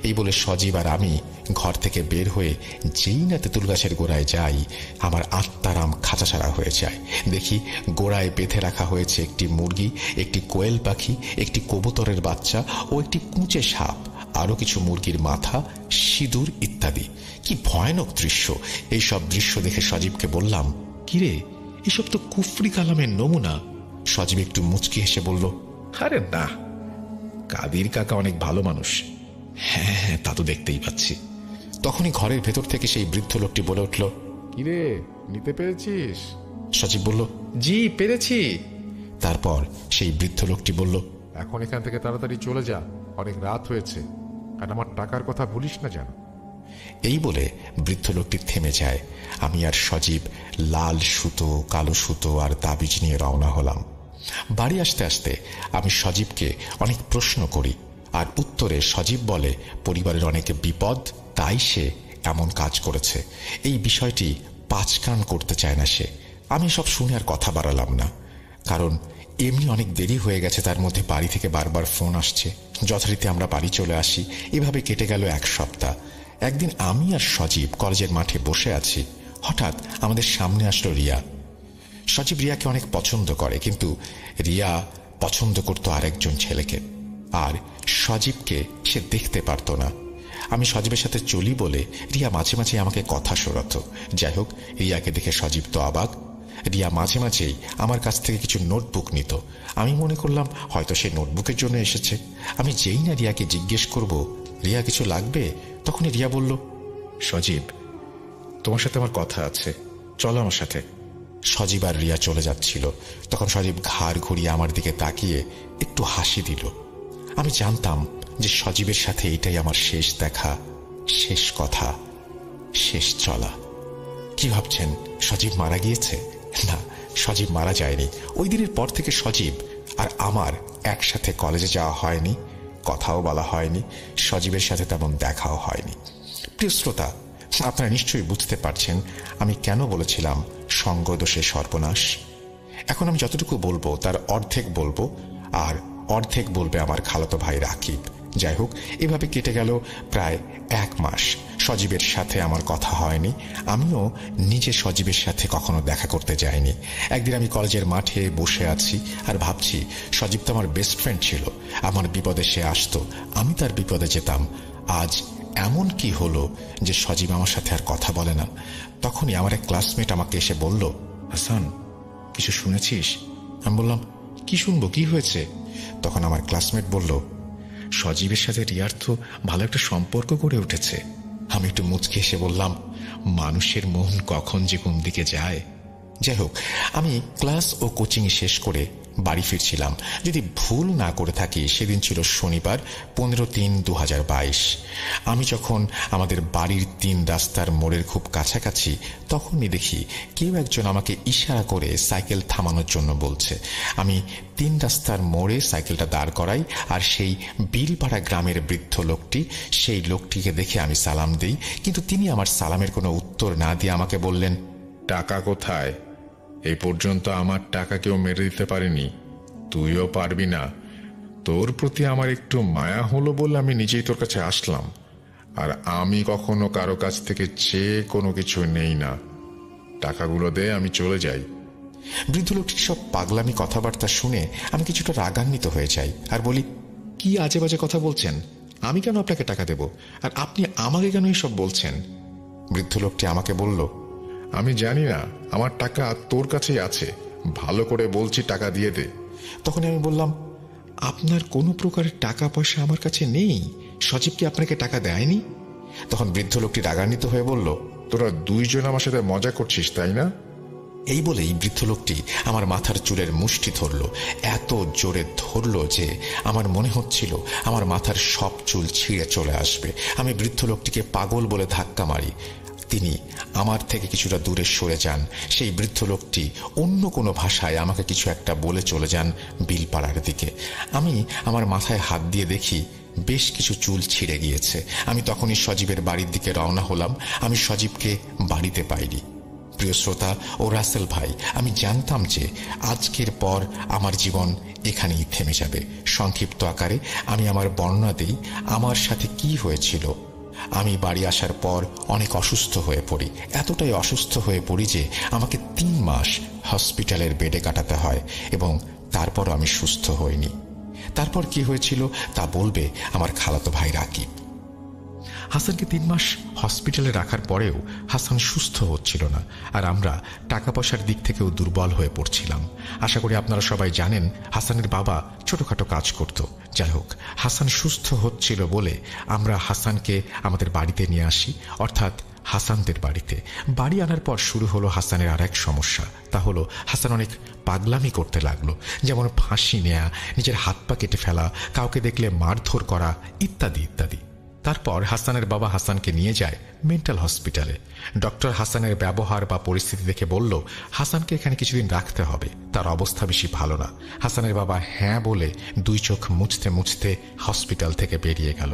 এই বলে সজীব আর আমি ঘর থেকে বের হয়ে যেই না তেঁতুল গাছের গোড়ায় যাই, আমার আত্মারাম খাঁচা ছাড়া হয়ে যায়। দেখি গোড়ায় বেঁধে রাখা হয়েছে একটি মুরগি, একটি কোয়েল পাখি, একটি কবুতরের বাচ্চা ও একটি কুঁচে সাপ, আরো কিছু মুরগির মাথা, সিঁদুর ইত্যাদি। কি ভয়ানক দৃশ্য! এইসব দৃশ্য দেখে সজীবকে বললাম, কিরে, এসব তো কুফরি কালামের নমুনা। সজীব একটু মুচকি হেসে বলল, আরে না, কাদির কাকা অনেক ভালো মানুষ। হ্যাঁ হ্যাঁ, তা তো দেখতেই পাচ্ছি। তখনই ঘরের ভেতর থেকে সেই বৃদ্ধ লোকটি বলে উঠল, কিরে, নিতে পেরেছিস? সজীব বলল, জি পেরেছি। তারপর সেই বৃদ্ধ লোকটি বলল, এখন এখান থেকে তাড়াতাড়ি চলে যা, অনেক রাত হয়েছে, আর আমার টাকার কথা ভুলিস না যেন। এই বলে বৃদ্ধ লোকটি থেমে যায়। আমি আর সজীব লাল সুতো, কালো সুতো আর তাবিজ নিয়ে রওনা হলাম। বাড়ি আসতে আসতে আমি সজীবকে অনেক প্রশ্ন করি, আর উত্তরে সজীব বলে পরিবারের অনেক বিপদ, তাই সে এমন কাজ করেছে। এই বিষয়টি পাঁচকান করতে চায় না সে। আমি সব শুনে আর কথা বাড়ালাম না, কারণ এমনি অনেক দেরি হয়ে গেছে। তার মধ্যে বাড়ি থেকে বারবার ফোন আসছে। যথারীতি আমরা বাড়ি চলে আসি। এভাবে কেটে গেল 1 সপ্তাহ। একদিন আমি আর সজীব কলেজের মাঠে বসে আছি। হঠাৎ আমাদের সামনে আসলো রিয়া। সজীব রিয়াকে অনেক পছন্দ করে, কিন্তু রিয়া পছন্দ করত আরেকজন ছেলেকে, আর সজীবকে সে দেখতে পারত না। আমি সজীবের সাথে চলি বলে রিয়া মাঝে মাঝে আমাকে কথা শোনাতো। যাই হোক, রিয়াকে দেখে সজীব তো অবাক। রিয়া মাঝে মাঝেই আমার কাছ থেকে কিছু নোটবুক নিত। আমি মনে করলাম হয়তো সে নোটবুকের জন্য এসেছে। আমি যেই না রিয়াকে জিজ্ঞেস করব রিয়া কিছু লাগবে, তখনই রিয়া বলল, সজীব, তোমার সাথে আমার কথা আছে, চলো আমার সাথে। সজীব আর রিয়া চলে যাচ্ছিল। তখন সজীব ঘাড় ঘুরিয়ে আমার দিকে তাকিয়ে একটু হাসি দিল। আমি জানতাম যে সজীবের সাথে এটাই আমার শেষ দেখা, শেষ কথা, শেষ চলা। কি ভাবছেন, সজীব মারা গিয়েছে? না, সজীব মারা যায়নি। ওই দিনের পর থেকে সজীব আর আমার একসাথে কলেজে যাওয়া হয়নি, কথাও বলা হয়নি, সজীবের সাথে তেমন দেখাও হয়নি। প্রিয় শ্রোতা, আপনারা নিশ্চয়ই বুঝতে পারছেন আমি কেন বলেছিলাম সঙ্গদোষে সর্বনাশ। এখন আমি যতটুকু বলবো তার অর্ধেক বলবো, আর অর্ধেক বলবে আমার খালাতো ভাই রাকিব। যাই হোক, এভাবে কেটে গেল প্রায় 1 মাস। সজীবের সাথে আমার কথা হয়নি, আমিও নিজে সজীবের সাথে কখনো দেখা করতে যাইনি। একদিন আমি কলেজের মাঠে বসে আছি আর ভাবছি, সজীব তো আমার বেস্ট ফ্রেন্ড ছিল। আমার বিপদে সে আসতো, আমি তার বিপদে যেতাম। আজ এমন কি হলো যে সজীব আমার সাথে আর কথা বলে না? তখনই আমার এক ক্লাসমেট আমাকে এসে বলল, হাসান, কিছু শুনেছিস? আমি বললাম, কি শুনবো, কি হয়েছে? তখন আমার ক্লাসমেট বলল, সজীবের সাথে রিয়ার তো ভালো একটা সম্পর্ক গড়ে উঠেছে। আমি একটু মুচকে এসে বললাম, মানুষের মন কখন যে কোন দিকে যায়। যাই হোক, আমি ক্লাস ও কোচিং শেষ করে বাড়ি ফিরছিলাম। যদি ভুল না করে থাকি, সেদিন ছিল শনিবার, 15/3/2022। আমি যখন আমাদের বাড়ির 3 রাস্তার মোড়ের খুব কাছাকাছি, তখনই দেখি কেউ একজন আমাকে ইশারা করে সাইকেল থামানোর জন্য বলছে। আমি 3 রাস্তার মোড়ে সাইকেলটা দাঁড় করাই, আর সেই বিলপাড়া গ্রামের বৃদ্ধ লোকটি, সেই লোকটিকে দেখে আমি সালাম দিই, কিন্তু তিনি আমার সালামের কোনো উত্তর না দিয়ে আমাকে বললেন, টাকা কোথায়? এই পর্যন্ত আমার টাকা কেউ মেরে দিতে পারেনি, তুইও পারবি না। তোর প্রতি আমার একটু মায়া হলো বলে আমি নিজেই তোর কাছে আসলাম, আর আমি কখনো কারো কাছ থেকে চেয়ে কোনো কিছু নেই না। টাকাগুলো দে, আমি চলে যাই। বৃদ্ধ লোকটির সব পাগলামি কথাবার্তা শুনে আমি কিছুটা রাগান্বিত হয়ে যাই আর বলি, কি আজে বাজে কথা বলছেন? আমি কেন আপনাকে টাকা দেব, আর আপনি আমাকে কেন এসব বলছেন? বৃদ্ধ লোকটি আমাকে বলল, আমি জানি না, আমার টাকা তোর কাছেই আছে, ভালো করে বলছি, টাকা দিয়ে দে। তখন আমি বললাম, আপনার কোনো প্রকারের টাকা পয়সা আমার কাছে নেই, সজীব কি আপনাকে টাকা দেয়নি? তখন বৃদ্ধ লোকটি রাগান্বিত হয়ে বলল, তোরা দুইজন আমার সাথে মজা করছিস তাই না? এই বলেই বৃদ্ধ লোকটি আমার মাথার চুলের মুষ্টি ধরল, এত জোরে ধরল যে আমার মনে হচ্ছিল আমার মাথার সব চুল ছিঁড়ে চলে আসবে। আমি বৃদ্ধ লোকটিকে পাগল বলে ধাক্কা মারি। তিনি আমার থেকে কিছুটা দূরে সরে যান। সেই বৃদ্ধ লোকটি অন্য কোনো ভাষায় আমাকে কিছু একটা বলে চলে যান বিলপাড়ার দিকে। আমি আমার মাথায় হাত দিয়ে দেখি বেশ কিছু চুল ছিঁড়ে গিয়েছে। আমি তখনই সজীবের বাড়ির দিকে রওনা হলাম। আমি সজীবকে বাড়িতে পাইনি। প্রিয় শ্রোতা ও রাসেল ভাই, আমি জানতাম যে আজকের পর আমার জীবন এখানেই থেমে যাবে। সংক্ষিপ্ত আকারে আমি আমার বর্ণনা দিই আমার সাথে কি হয়েছিল। আমি বাড়ি আসার পর অনেক অসুস্থ হয়ে পড়ি। এতটাই অসুস্থ হয়ে পড়ি যে আমাকে 3 মাস হসপিটালের বেডে কাটাতে হয় এবং তারপর আমি সুস্থ হইনি। তারপর কি হয়েছিল তা বলবে আমার খালাতো ভাই রাকিব। হাসানকে 3 মাস হসপিটালে রাখার পরেও হাসান সুস্থ হচ্ছিল না, আর আমরা টাকা পয়সার দিক থেকেও দুর্বল হয়ে পড়ছিলাম। আশা করি আপনারা সবাই জানেন হাসানের বাবা ছোটখাটো কাজ করত। যাই হোক, হাসান সুস্থ হচ্ছিল বলে আমরা হাসানকে আমাদের বাড়িতে নিয়ে আসি, অর্থাৎ হাসানদের বাড়িতে। বাড়ি আনার পর শুরু হলো হাসানের আর এক সমস্যা। তা হলো হাসান অনেক পাগলামি করতে লাগলো, যেমন ফাঁসি নেয়া, নিজের হাত পা কেটে ফেলা, কাউকে দেখলে মারধর করা, ইত্যাদি ইত্যাদি। তারপর হাসানের বাবা হাসানকে নিয়ে যায় মেন্টাল হসপিটালে। ডক্টর হাসানের ব্যবহার বা পরিস্থিতি দেখে বলল, হাসানকে এখানে কিছুদিন রাখতে হবে, তার অবস্থা বেশি ভালো না। হাসানের বাবা হ্যাঁ বলে 2 চোখ মুছতে মুছতে হসপিটাল থেকে বেরিয়ে গেল।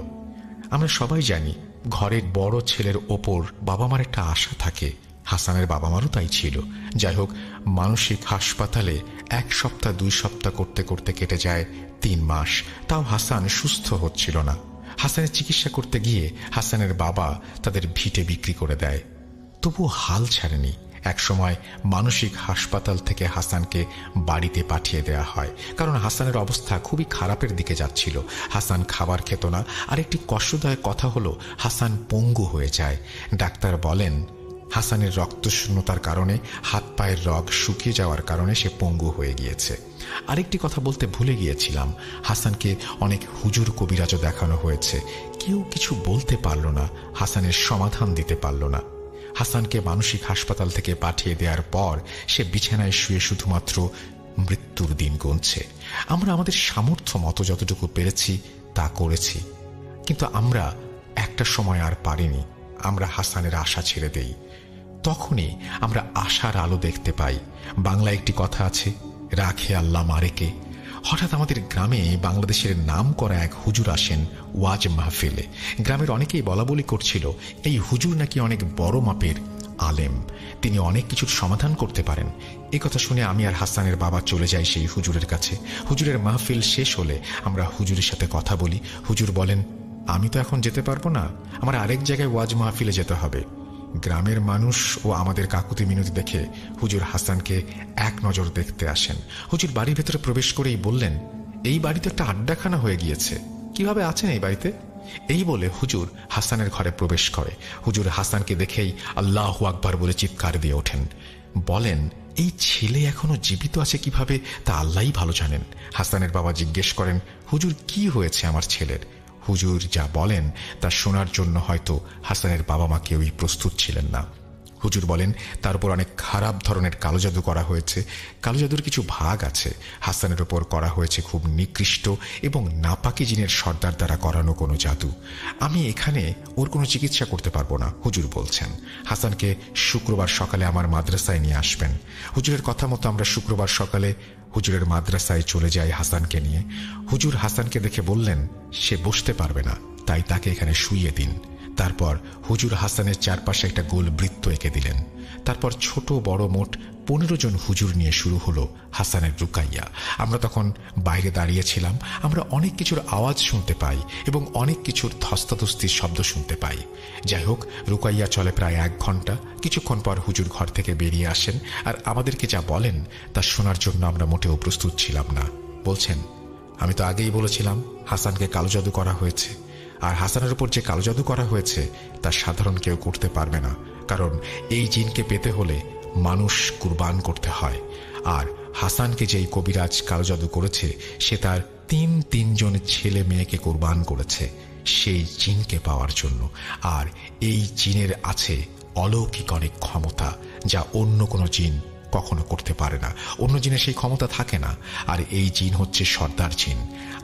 আমরা সবাই জানি ঘরের বড় ছেলের ওপর বাবা মার একটা আশা থাকে। হাসানের বাবা মারও তাই ছিল। যাই হোক, মানসিক হাসপাতালে 1 সপ্তাহ 2 সপ্তাহ করতে করতে কেটে যায় 3 মাস। তাও হাসান সুস্থ হচ্ছিল না। হাসানের চিকিৎসা করতে গিয়ে হাসানের বাবা তাদের ভিটে বিক্রি করে দেয়। তবুও হাল ছাড়েনি। একসময় মানসিক হাসপাতাল থেকে হাসানকে বাড়িতে পাঠিয়ে দেয়া হয়, কারণ হাসানের অবস্থা খুবই খারাপের দিকে যাচ্ছিল। হাসান খাবার খেত না, আর একটি কষ্টদায়ক কথা হলো হাসান পঙ্গু হয়ে যায়। ডাক্তার বলেন হাসানের রক্তশূন্যতার কারণে হাত পায়ের রগ শুকিয়ে যাওয়ার কারণে সে পঙ্গু হয়ে গিয়েছে। আরেকটি কথা বলতে ভুলে গিয়েছিলাম, হাসানকে অনেক হুজুর কবিরাজও দেখানো হয়েছে, কেউ কিছু বলতে পারল না, হাসানের সমাধান দিতে পারল না। হাসানকে মানসিক হাসপাতাল থেকে পাঠিয়ে দেওয়ার পর সে বিছানায় শুয়ে শুধুমাত্র মৃত্যুর দিন গুনছে। আমরা আমাদের সামর্থ্য মতো যতটুকু পেরেছি তা করেছি, কিন্তু আমরা একটা সময় আর পারিনি। আমরা হাসানের আশা ছেড়ে দেই। তখনই আমরা আশার আলো দেখতে পাই। বাংলায় একটি কথা আছে, রাখে আল্লাহ মারেকে। হঠাৎ আমাদের গ্রামে বাংলাদেশের নাম করা এক হুজুর আসেন ওয়াজ মাহফিলে। গ্রামের অনেকেই বলা বলি করছিল এই হুজুর নাকি অনেক বড় মাপের আলেম, তিনি অনেক কিছুর সমাধান করতে পারেন। এই কথা শুনে আমি আর হাসানের বাবা চলে যাই সেই হুজুরের কাছে। হুজুরের মাহফিল শেষ হলে আমরা হুজুরের সাথে কথা বলি। হুজুর বলেন, আমি তো এখন যেতে পারবো না, আমার আরেক জায়গায় ওয়াজ মাহফিলে যেতে হবে। গ্রামের মানুষ ও আমাদের কাকুতি মিনতি দেখে হুজুর হাসানকে এক নজর দেখতে আসেন। হুজুর বাড়ির ভেতরে প্রবেশ করেই বললেন, এই বাড়িতে একটা আড্ডাখানা হয়ে গিয়েছে, কিভাবে আছেন এই বাড়িতে? এই বলে হুজুর হাসানের ঘরে প্রবেশ করে। হুজুর হাসানকে দেখেই আল্লাহু আকবার বলে চিৎকার দিয়ে ওঠেন। বলেন, এই ছেলে এখনো জীবিত আছে কিভাবে তা আল্লাহই ভালো জানেন। হাসানের বাবা জিজ্ঞেস করেন, হুজুর কি হয়েছে আমার ছেলের? হুজুর যা বলেন তা শোনার জন্য হয়তো হাসানের বাবা মা কেউই প্রস্তুত ছিলেন না। হুজুর বলেন, তার উপর অনেক খারাপ ধরনের কালো জাদু করা হয়েছে। কালো জাদুর কিছু ভাগ আছে। হাসানের উপর করা হয়েছে খুব নিকৃষ্ট এবং নাপাকি জিনের সর্দার দ্বারা করানো কোনো জাদু। আমি এখানে ওর কোনো চিকিৎসা করতে পারবো না। হুজুর বলছেন হাসানকে শুক্রবার সকালে আমার মাদ্রাসায় নিয়ে আসবেন। হুজুরের কথা মতো আমরা শুক্রবার সকালে হুজুরের মাদ্রাসায় চলে যাই হাসানকে নিয়ে। হুজুর হাসানকে দেখে বললেন, সে বসতে পারবে না, তাই তাকে এখানে শুইয়ে দিন। তারপর হুজুর হাসানের চারপাশে একটা গোল বৃত্ত এঁকে দিলেন। তারপর ছোট বড় মোট 15 জন হুজুর নিয়ে শুরু হলো হাসানের রুকাইয়া। আমরা তখন বাইরে দাঁড়িয়েছিলাম। আমরা অনেক কিছুর আওয়াজ শুনতে পাই এবং অনেক কিছুর ধস্তাধস্তির শব্দ শুনতে পাই। যাই হোক, রুকাইয়া চলে প্রায় 1 ঘন্টা। কিছুক্ষণ পর হুজুর ঘর থেকে বেরিয়ে আসেন আর আমাদেরকে যা বলেন তা শোনার জন্য আমরা মোটেও প্রস্তুত ছিলাম না। বলছেন, আমি তো আগেই বলেছিলাম হাসানকে কালো জাদু করা হয়েছে, আর হাসানের উপর যে কালো জাদু করা হয়েছে তা সাধারণ কেউ করতে পারবে না, কারণ এই জিনকে পেতে হলে মানুষ কুরবান করতে হয়। আর হাসানকে যেই কবিরাজ কালো জাদু করেছে সে তার 3 জন ছেলে মেয়েকে কুরবান করেছে। সেই জিনকে পাওয়ার জন্য। আর এই জিনের আছে অলৌকিক অনেক ক্ষমতা, যা অন্য কোনো জিন কখনো করতে পারে না। অন্য জিনের সেই ক্ষমতা থাকে না। আর এই জিন হচ্ছে সর্দার জিন।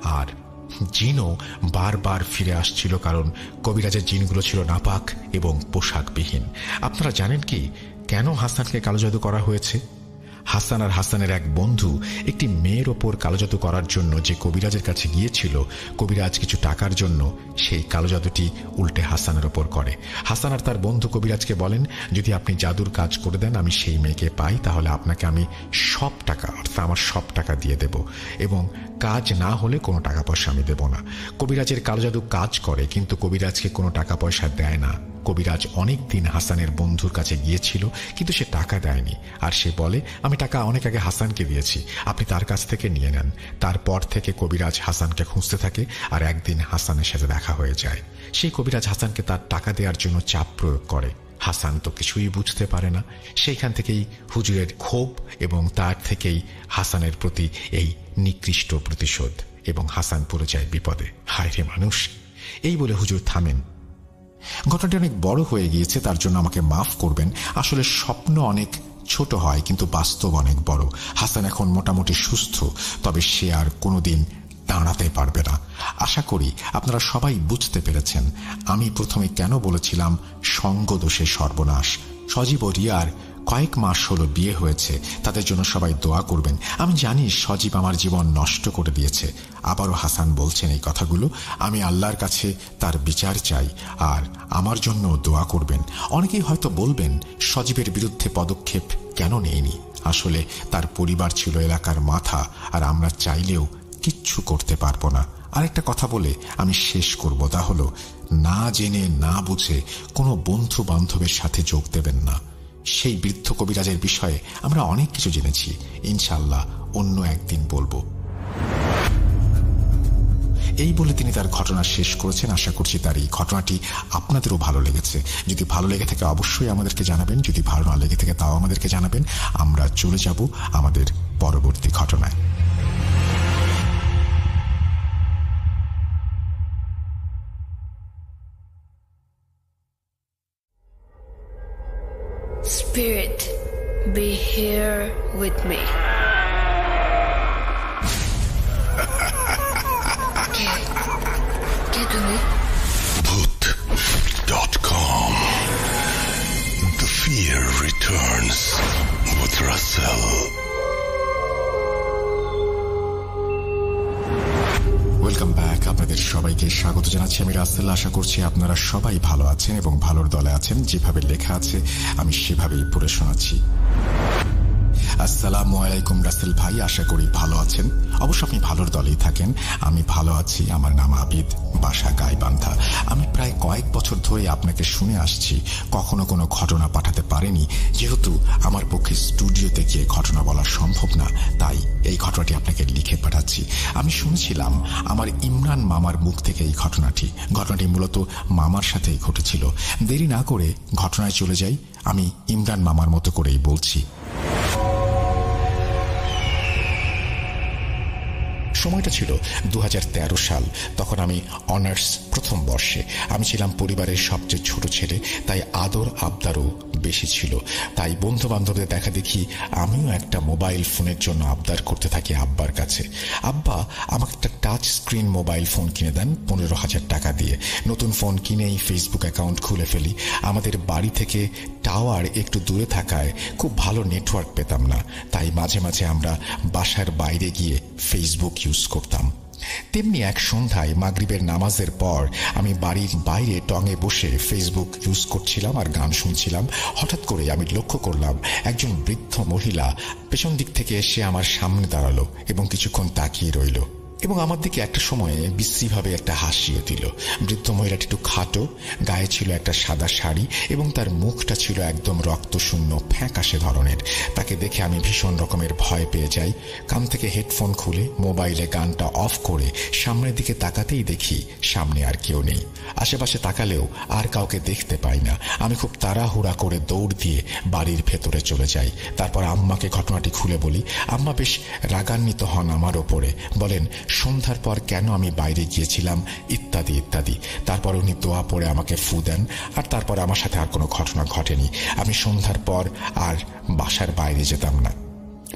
আর জিনও বারবার ফিরে আসছিল, কারণ কবিরাজের জিনগুলো ছিল নাপাক এবং পোশাকবিহীন। আপনারা জানেন কি কেন হাসানকে কালো জাদু করা হয়েছে? হাসান আর হাসানের এক বন্ধু একটি মেয়ের ওপর কালো জাদু করার জন্য যে কবিরাজের কাছে গিয়েছিল, কবিরাজ কিছু টাকার জন্য সেই কালো জাদুটি উল্টে হাসানের ওপর করে। হাসান আর তার বন্ধু কবিরাজকে বলেন, যদি আপনি জাদুর কাজ করে দেন, আমি সেই মেয়েকে পাই, তাহলে আপনাকে আমি সব টাকা, অর্থাৎ আমার সব টাকা দিয়ে দেব, এবং কাজ না হলে কোনো টাকা পয়সা আমি দেব না। কবিরাজের কালো জাদু কাজ করে, কিন্তু কবিরাজকে কোনো টাকা পয়সা দেয় না। কবিরাজ অনেক দিন হাসানের বন্ধুর কাছে গিয়েছিল, কিন্তু সে টাকা দেয়নি। আর সে বলে, আমি টাকা অনেক আগে হাসানকে দিয়েছি, আপনি তার কাছ থেকে নিয়ে নেন। তারপর থেকে কবিরাজ হাসানকে খুঁজতে থাকে, আর একদিন হাসানের সাথে দেখা হয়ে যায়। সেই কবিরাজ হাসানকে তার টাকা দেওয়ার জন্য চাপ প্রয়োগ করে। হাসান তো কিছুই বুঝতে পারে না। সেইখান থেকেই হুজুরের ক্ষোভ, এবং তার থেকেই হাসানের প্রতি এই নিকৃষ্ট প্রতিশোধ, এবং হাসান পড়ে যায় বিপদে। হায় রে মানুষ! এই বলে হুজুর থামেন। ঘটনাটি অনেক বড় হয়ে গিয়েছে, তার জন্য আমাকে মাফ করবেন। আসলে স্বপ্ন অনেক ছোট হয়, কিন্তু বাস্তব অনেক বড়। হাসান এখন মোটামুটি সুস্থ, তবে সে আর কোনোদিন দাঁড়াতে পারবে না। আশা করি আপনারা সবাই বুঝতে পেরেছেন আমি প্রথমে কেন বলেছিলাম সঙ্গদোষে সর্বনাশ। সজীব ও রিয়ার কয়েক মাস হলো বিয়ে হয়েছে, তাদের জন্য সবাই দোয়া করবেন। আমি জানি সজীব আমার জীবন নষ্ট করে দিয়েছে। আবারও হাসান বলছেন এই কথাগুলো। আমি আল্লাহর কাছে তার বিচার চাই, আর আমার জন্য দোয়া করবেন। অনেকেই হয়তো বলবেন, সজীবের বিরুদ্ধে পদক্ষেপ কেন নেয়নি? আসলে তার পরিবার ছিল এলাকার মাথা, আর আমরা চাইলেও কিচ্ছু করতে পারবো না। আরেকটা কথা বলে আমি শেষ করব, তা হলো, না জেনে না বুঝে কোনো বন্ধু বান্ধবের সাথে যোগ দেবেন না। সেই বৃদ্ধ কবিরাজের বিষয়ে আমরা অনেক কিছু জেনেছি, ইনশাল্লাহ অন্য একদিন বলবো। এই বলে তিনি তার ঘটনা শেষ করেছেন। আশা করছি তার এই ঘটনাটি আপনাদেরও ভালো লেগেছে। যদি ভালো লেগে থাকে অবশ্যই আমাদেরকে জানাবেন, যদি ভালো না লেগে থাকে তাও আমাদেরকে জানাবেন। আমরা চলে যাব আমাদের পরবর্তী ঘটনায়। Spirit, be here with me. ¿Qué তুমি? Bhoot.com. The fear returns with Russell. Welcome back. আপনাদের সবাইকে স্বাগত জানাচ্ছি আমি রাসেল। আশা করছি আপনারা সবাই ভালো আছেন এবং ভালোর দলে আছেন। যেভাবে লেখা আছে আমি সেভাবেই পড়ে শোনাচ্ছি। আসসালামু আলাইকুম রাসেল ভাই, আশা করি ভালো আছেন। অবশ্য আপনি ভালোর দলেই থাকেন। আমি ভালো আছি। আমার নাম আবিদ, বাসা গাইবান্ধা। আমি প্রায় কয়েক বছর ধরে আপনাকে শুনে আসছি, কখনো কোনো ঘটনা পাঠাতে পারেনি, যেহেতু আমার পক্ষে স্টুডিওতে গিয়ে ঘটনা বলা সম্ভব না। তাই এই ঘটনাটি আপনাকে লিখে পাঠাচ্ছি। আমি শুনেছিলাম আমার ইমরান মামার মুখ থেকে এই ঘটনাটি মূলত মামার সাথেই ঘটেছিল। দেরি না করে ঘটনায় চলে যাই। আমি ইমরান মামার মতো করেই বলছি। সময়টা ছিল 2013 সাল। তখন আমি অনার্স প্রথম বর্ষে। আমি ছিলাম পরিবারের সবচেয়ে ছোট ছেলে, তাই আদর আবদারও বেশি ছিল। তাই বন্ধু বান্ধবদের দেখা দেখি আমিও একটা মোবাইল ফোনের জন্য আবদার করতে থাকি আব্বার কাছে। আব্বা আমাকে একটা টাচ স্ক্রিন মোবাইল ফোন কিনে দেন 15,000 টাকা দিয়ে। নতুন ফোন কিনেই ফেসবুক অ্যাকাউন্ট খুলে ফেলি। আমাদের বাড়ি থেকে টাওয়ার একটু দূরে থাকায় খুব ভালো নেটওয়ার্ক পেতাম না, তাই মাঝে মাঝে আমরা বাসার বাইরে গিয়ে ফেসবুক ইউজ করতাম। তেমনি এক সন্ধ্যায় মাগরিবের নামাজের পর আমি বাড়ির বাইরে টঙে বসে ফেসবুক ইউজ করছিলাম আর গান শুনছিলাম। হঠাৎ করে আমি লক্ষ্য করলাম একজন বৃদ্ধ মহিলা পেছন দিক থেকে এসে আমার সামনে দাঁড়ালো এবং কিছুক্ষণ তাকিয়ে রইল, এবং আমার দিকে একটা সময়ে বিশ্রীভাবে একটা হাসিও দিল। বৃদ্ধ মহিলাটি একটু খাটো, গায়ে ছিল একটা সাদা শাড়ি এবং তার মুখটা ছিল একদম রক্তশূন্য ফ্যাকাশে ধরনের। তাকে দেখে আমি ভীষণ রকমের ভয় পেয়ে যাই। কান থেকে হেডফোন খুলে মোবাইলে গানটা অফ করে সামনের দিকে তাকাতেই দেখি সামনে আর কেউ নেই। আশেপাশে তাকালেও আর কাউকে দেখতে পাই না। আমি খুব তাড়াহুড়া করে দৌড় দিয়ে বাড়ির ভেতরে চলে যাই। তারপর আম্মাকে ঘটনাটি খুলে বলি। আম্মা বেশ রাগান্বিত হন আমার ওপরে, বলেন, সন্ধ্যার পর কেন আমি বাইরে গিয়েছিলাম, ইত্যাদি ইত্যাদি। তারপর উনি দোয়া পড়ে আমাকে ফু দেন, আর তারপর আমার সাথে আর কোনো ঘটনা ঘটেনি। আমি সন্ধ্যার পর আর বাসার বাইরে যেতাম না।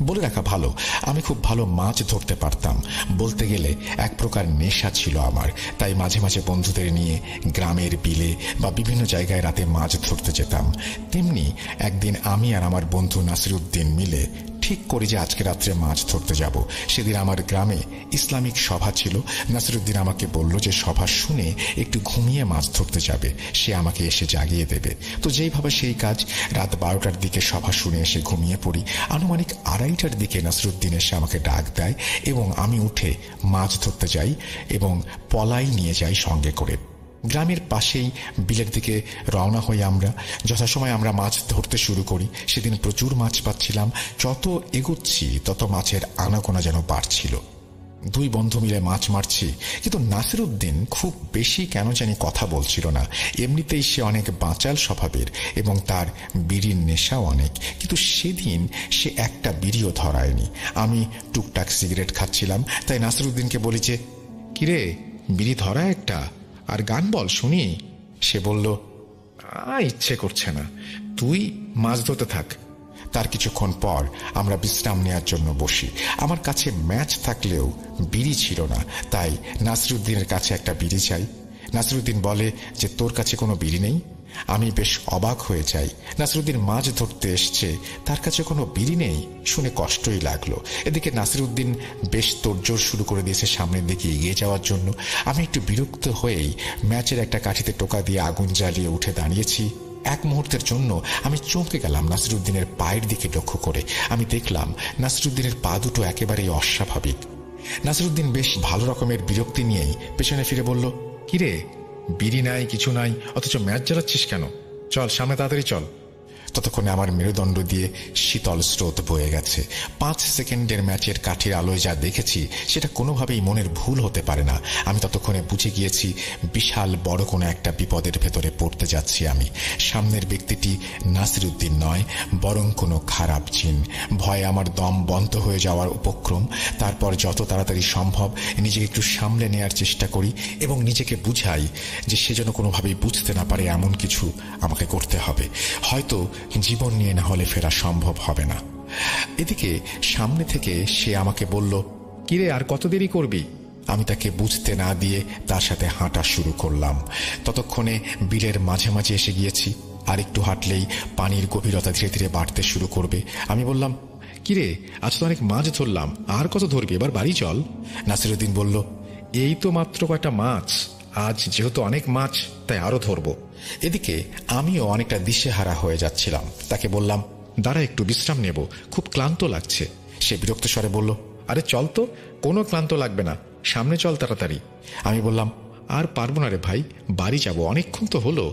বলে রাখা ভালো, আমি খুব ভালো মাছ ধরতে পারতাম। বলতে গেলে এক প্রকার নেশা ছিল আমার। তাই মাঝে মাঝে বন্ধুদের নিয়ে গ্রামের বিলে বা বিভিন্ন জায়গায় রাতে মাছ ধরতে যেতাম। তেমনি একদিন আমি আর আমার বন্ধু নাসিরউদ্দিন মিলে ঠিক করি যে আজকে রাত্রে মাছ ধরতে যাব। সেদিন আমার গ্রামে ইসলামিক সভা ছিল। নাসিরউদ্দিন আমাকে বলল যে সভা শুনে একটু ঘুমিয়ে মাছ ধরতে যাবে, সে আমাকে এসে জাগিয়ে দেবে। তো যেইভাবে সেই কাজ। রাত 12টার দিকে সভা শুনে এসে ঘুমিয়ে পড়ি। আনুমানিক 2:30টার দিকে নাসিরউদ্দিন এসে আমাকে ডাক দেয় এবং আমি উঠে মাছ ধরতে যাই এবং পলাই নিয়ে যাই সঙ্গে করে। গ্রামের পাশেই বিলের দিকে রওনা হই আমরা। যথাসময় আমরা মাছ ধরতে শুরু করি। সেদিন প্রচুর মাছ পাচ্ছিলাম। যত এগোচ্ছি তত মাছের আনাগোনা যেন বাড়ছিল। দুই বন্ধু মিলে মাছ মারছি, কিন্তু নাসিরউদ্দিন খুব বেশি কেন জানি কথা বলছিল না। এমনিতেই সে অনেক বাঁচাল স্বভাবের এবং তার বিড়ির নেশাও অনেক, কিন্তু সেদিন সে একটা বিড়িও ধরায়নি। আমি টুকটাক সিগারেট খাচ্ছিলাম, তাই নাসিরউদ্দিনকে বলি যে, কিরে বিড়ি ধরা একটা, আর গান বল শুনি। সে বলল, ইচ্ছে করছে না, তুই মাছ ধরতে থাক। তার কিছুক্ষণ পর আমরা বিশ্রাম নেওয়ার জন্য বসি। আমার কাছে ম্যাচ থাকলেও বিড়ি ছিল না, তাই নাসিরউদ্দিনের কাছে একটা বিড়ি চাই। নাসিরউদ্দিন বলে যে, তোর কাছে কোনো বিড়ি নেই? আমি বেশ অবাক হয়ে যাই। নাসিরউদ্দিন মাছ ধরতে এসছে, তার কাছে কোনো বিড়ি নেই শুনে কষ্টই লাগলো। এদিকে নাসিরউদ্দিন বেশ তোড়জোড় শুরু করে দিয়েছে সামনের দিকে এগিয়ে যাওয়ার জন্য। আমি একটু বিরক্ত হয়েই ম্যাচের একটা কাঠিতে টোকা দিয়ে আগুন জ্বালিয়ে উঠে দাঁড়িয়েছি। এক মুহূর্তের জন্য আমি চমকে গেলাম নাসিরউদ্দিনের পায়ের দিকে লক্ষ্য করে। আমি দেখলাম নাসিরউদ্দিনের পা দুটো একেবারেই অস্বাভাবিক। নাসিরউদ্দিন বেশ ভালো রকমের বিরক্তি নিয়েই পেছনে ফিরে বলল, কিরে বিড়ি নাই, কিছু নাই, অথচ ম্যাচ জ্বালাচ্ছিস কেন? চল সামনে তাড়াতাড়ি চল। ততক্ষণে আমার মেরুদণ্ড দিয়ে শীতল স্রোত বয়ে গেছে। 5 সেকেন্ডের ম্যাচের কাঠির আলোয় যা দেখেছি সেটা কোনোভাবেই মনের ভুল হতে পারে না। আমি ততক্ষণে বুঝে গিয়েছি বিশাল বড় কোনো একটা বিপদের ভেতরে পড়তে যাচ্ছি আমি। সামনের ব্যক্তিটি নাসিরউদ্দিন নয়, বরং কোনো খারাপ জিন। ভয়ে আমার দম বন্ধ হয়ে যাওয়ার উপক্রম। তারপর যত তাড়াতাড়ি সম্ভব নিজেকে একটু সামলে নেওয়ার চেষ্টা করি এবং নিজেকে বুঝাই যে সে যেন কোনোভাবেই বুঝতে না পারে এমন কিছু আমাকে করতে হবে। হয়তো জীবন নিয়ে না হলে ফেরা সম্ভব হবে না। এদিকে সামনে থেকে সে আমাকে বলল, কিরে আর কত দেরি করবি? আমি তাকে বুঝতে না দিয়ে তার সাথে হাঁটা শুরু করলাম। ততক্ষণে বিলের মাঝে মাঝে এসে গিয়েছি। আর একটু হাঁটলেই পানির গভীরতা ধীরে ধীরে বাড়তে শুরু করবে। আমি বললাম, কিরে আজ তো অনেক মাছ ধরলাম, আর কত ধরবি, এবার বাড়ি চল। নাসিরউদ্দিন বলল, এই তো মাত্র কয়টা মাছ, আজ যেহেতু অনেক মাছ তাই আরো ধরবো। এদিকে আমিও অনেকটা দিশেহারা হয়ে যাচ্ছিলাম। তাকে বললাম, দাঁড়া একটু বিশ্রাম নেব, খুব ক্লান্ত লাগছে। সে বিরক্ত স্বরে বলল, আরে চল তো, কোনো ক্লান্ত লাগবে না, সামনে চল তাড়াতাড়ি। আমি বললাম, আর পারবো না রে ভাই, বাড়ি যাব, অনেকক্ষণ তো হলো,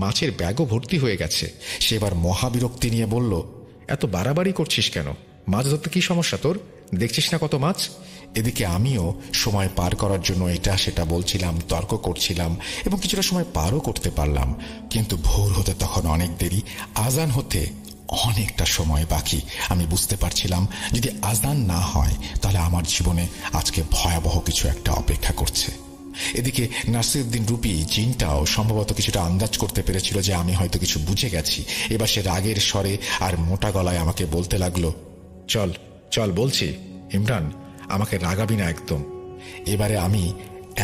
মাছের ব্যাগও ভর্তি হয়ে গেছে। সে এবার মহাবিরক্তি নিয়ে বলল, এত বাড়াবাড়ি করছিস কেন? মাছ ধরতে কি সমস্যা তোর? দেখছিস না কত মাছ? এদিকে আমিও সময় পার করার জন্য এটা সেটা বলছিলাম, তর্ক করছিলাম এবং কিছুটা সময় পারও করতে পারলাম। কিন্তু ভোর হতে তখন অনেক দেরি, আজান হতে অনেকটা সময় বাকি। আমি বুঝতে পারছিলাম যদি আজান না হয় তাহলে আমার জীবনে আজকে ভয়াবহ কিছু একটা অপেক্ষা করছে। এদিকে নাসিরউদ্দিন রূপী জিনটাও সম্ভবত কিছুটা আন্দাজ করতে পেরেছিল যে আমি হয়তো কিছু বুঝে গেছি। এবার সে রাগের স্বরে আর মোটা গলায় আমাকে বলতে লাগলো, চল চল বলছি, ইমরান আমাকে রাগাবি না একদম। এবারে আমি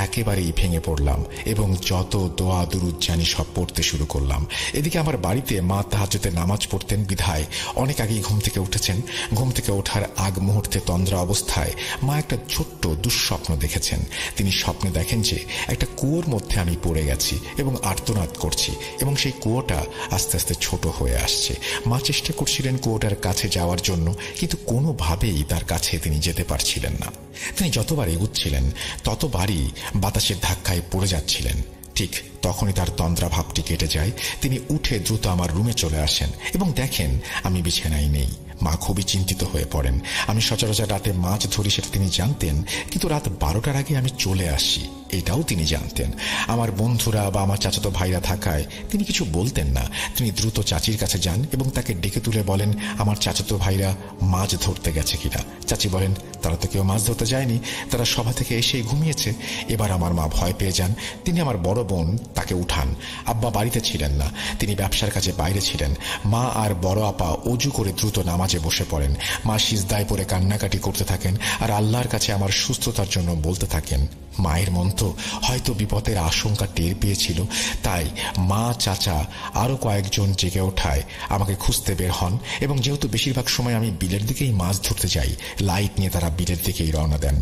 একেবারেই ভেঙে পড়লাম এবং যত দোয়া দুরুদ জানি সব পড়তে শুরু করলাম। এদিকে আমার বাড়িতে মা তাহাজ্জুদে নামাজ পড়তেন বিধায় অনেক আগেই ঘুম থেকে উঠেছেন। ঘুম থেকে ওঠার আগ মুহূর্তে তন্দ্রা অবস্থায় মা একটা ছোট্ট দুঃস্বপ্ন দেখেছেন। তিনি স্বপ্নে দেখেন যে একটা কুয়োর মধ্যে আমি পড়ে গেছি এবং আর্তনাদ করছি এবং সেই কুয়োটা আস্তে আস্তে ছোট হয়ে আসছে। মা চেষ্টা করছিলেন কুয়োটার কাছে যাওয়ার জন্য, কিন্তু কোনোভাবেই তার কাছে তিনি যেতে পারছিলেন না। তিনি যতবার এগুচ্ছিলেন ততবারই বাতাসের ধাক্কায় পড়ে যাচ্ছিলেন। ঠিক তখনই তার তন্দ্রা ভাবটি কেটে যায়। তিনি উঠে দ্রুত আমার রুমে চলে আসেন এবং দেখেন আমি বিছানায় নেই। মা খুবই চিন্তিত হয়ে পড়েন। আমি সচরাচর রাতে মাছ ধরি সেটা তিনি জানতেন, কিন্তু রাত 12টার আগে আমি চলে আসি এটাও তিনি জানতেন। আমার বন্ধুরা বা আমার চাচাতো ভাইরা থাকায় তিনি কিছু বলতেন না। তিনি দ্রুত চাচির কাছে যান এবং তাকে ডেকে তুলে বলেন আমার চাচাতো ভাইরা মাছ ধরতে গেছে কিনা। চাচি বলেন তারা তো কেউ মাছ ধরতে যায়নি, তারা সভা থেকে এসেই ঘুমিয়েছে। এবার আমার মা ভয় পেয়ে যান। তিনি আমার বড় বোন তাকে উঠান। আব্বা বাড়িতে ছিলেন না, তিনি ব্যবসার কাজে বাইরে ছিলেন। মা আর বড় আপা অজু করে দ্রুত নামাজে বসে পড়েন। মা সিজদায় পড়ে কান্নাকাটি করতে থাকেন আর আল্লাহর কাছে আমার সুস্থতার জন্য বলতে থাকেন। মায়ের মন তো হয়তো বিপদের আশঙ্কা টের পেয়েছিল, তাই মা, চাচা আরো কয়েকজন জেগে ওঠায় আমাকে খুঁজতে বের হন এবং যেহেতু বেশিরভাগ সময় আমি বিলের দিকেই মাছ ধরতে যাই, লাইট নিয়ে তারা বিলের দিকেই রওনা দেন।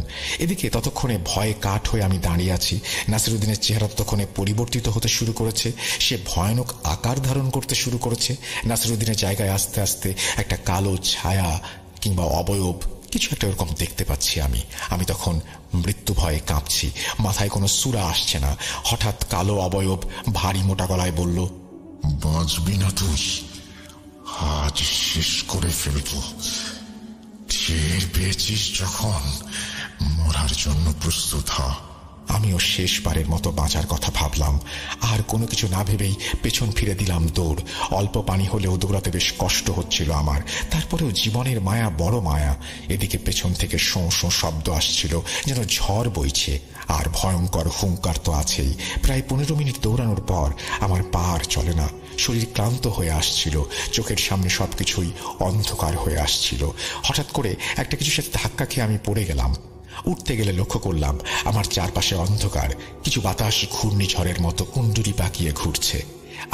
এদিকে ততক্ষণে ভয়ে কাঠ হয়ে আমি দাঁড়িয়ে আছি। নাসিরুদ্দিনের চেহারা ততক্ষণে পরিবর্তিত হতে শুরু করেছে, সে ভয়ানক আকার ধারণ করতে শুরু করেছে। নাসিরুদ্দিনের জায়গায় আস্তে আস্তে একটা কালো ছায়া কিংবা অবয়ব কিছু একটা ওরকম দেখতে পাচ্ছি আমি তখন মৃত্যু ভয়ে কাঁপছি, মাথায় কোনো সূরা আসছে না। হঠাৎ কালো অবয়ব ভারী মোটা গলায় বলল, বাঁচবি না তুই, আজ শেষ করে ফেলব। টের পেয়েছিস যখন, মরার জন্য প্রস্তুত হ। আমিও শেষবারের মতো বাঁচার কথা ভাবলাম। আর কোনো কিছু না ভেবেই পেছন ফিরে দিলাম দৌড়। অল্প পানি হলেও দৌড়াতে বেশ কষ্ট হচ্ছিল আমার, তারপরেও জীবনের মায়া বড় মায়া। এদিকে পেছন থেকে শোঁ শোঁ শব্দ আসছিল, যেন ঝড় বইছে। আর ভয়ঙ্কর হুঙ্কার তো আছেই। প্রায় 15 মিনিট দৌড়ানোর পর আমার পা আর চলে না, শরীর ক্লান্ত হয়ে আসছিল, চোখের সামনে সবকিছুই অন্ধকার হয়ে আসছিল। হঠাৎ করে একটা কিছুর সাথে ধাক্কা খেয়ে আমি পড়ে গেলাম। উঠতে গেলে লক্ষ্য করলাম আমার চারপাশে অন্ধকার, কিছু বাতাস ঘূর্ণিঝড়ের মতো কুণ্ডুলি পাকিয়ে ঘুরছে।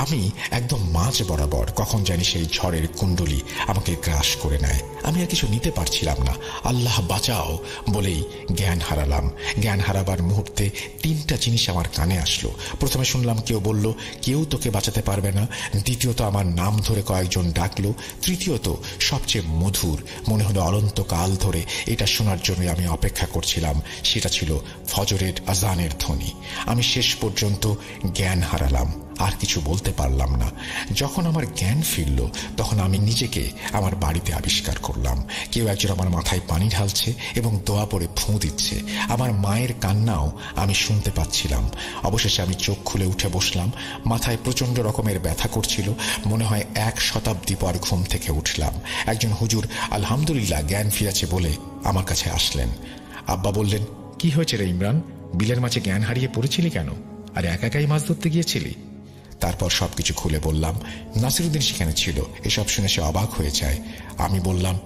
আমি একদম মাঝ বরাবর, কখন জানি সেই ঝড়ের কুণ্ডলি আমাকে গ্রাস করে নেয়। আমি আর কিছু নিতে পারছিলাম না। আল্লাহ বাঁচাও বলেই জ্ঞান হারালাম। জ্ঞান হারাবার মুহূর্তে 3টা জিনিস আমার কানে আসলো। প্রথমে শুনলাম কেউ বলল, কেউ তোকে বাঁচাতে পারবে না। দ্বিতীয়ত আমার নাম ধরে কয়েকজন ডাকলো। তৃতীয়ত সবচেয়ে মধুর, মনে হলো অনন্তকাল ধরে এটা শোনার জন্য আমি অপেক্ষা করছিলাম, সেটা ছিল ফজরের আজানের ধ্বনি। আমি শেষ পর্যন্ত জ্ঞান হারালাম, আর কিছু বলতে পারলাম না। যখন আমার জ্ঞান ফিরল তখন আমি নিজেকে আমার বাড়িতে আবিষ্কার করলাম। কেউ একজন আমার মাথায় পানি ঢালছে এবং দোয়া পড়ে ফুঁ দিচ্ছে। আমার মায়ের কান্নাও আমি শুনতে পাচ্ছিলাম। অবশেষে আমি চোখ খুলে উঠে বসলাম। মাথায় প্রচন্ড রকমের ব্যথা করছিল, মনে হয় 1 শতাব্দী পর ঘুম থেকে উঠলাম। একজন হুজুর আলহামদুলিল্লাহ জ্ঞান ফিরেছে বলে আমার কাছে আসলেন। আব্বা বললেন, কি হয়েছে রে ইমরান, বিলের মাঝে জ্ঞান হারিয়ে পড়েছিলি কেন, আর একা একাই মাছ ধরতে গিয়েছিলি? তারপর সবকিছু খুলে বললাম। নাসিরুদ্দিন সেখানে ছিল, এসব শুনে সে অবাক হয়ে যায়। আমি বললাম,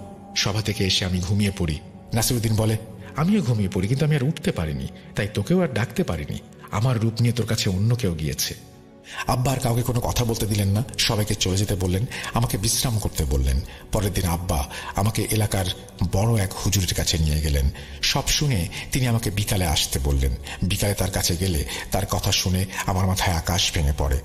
সভা থেকে এসে আমি ঘুমিয়ে পড়ি। নাসিরুদ্দিন বলে, আমিও ঘুমিয়ে পড়ি, কিন্তু আমি আর উঠতে পারিনি, তাই তোকেও আর ডাকতে পারিনি। আমার রূপ নিয়ে তোর কাছে অন্য কেউ গিয়েছে। আব্বা আর কাউকে কোনো কথা বলতে দিলেন না, সবাইকে চলে যেতে বললেন, আমাকে বিশ্রাম করতে বললেন। পরের দিন আব্বা আমাকে এলাকার বড় এক হুজুরের কাছে নিয়ে গেলেন। সব শুনে তিনি আমাকে বিকালে আসতে বললেন। বিকালে তার কাছে গেলে তার কথা শুনে আমার মাথায় আকাশ ভেঙে পড়ে।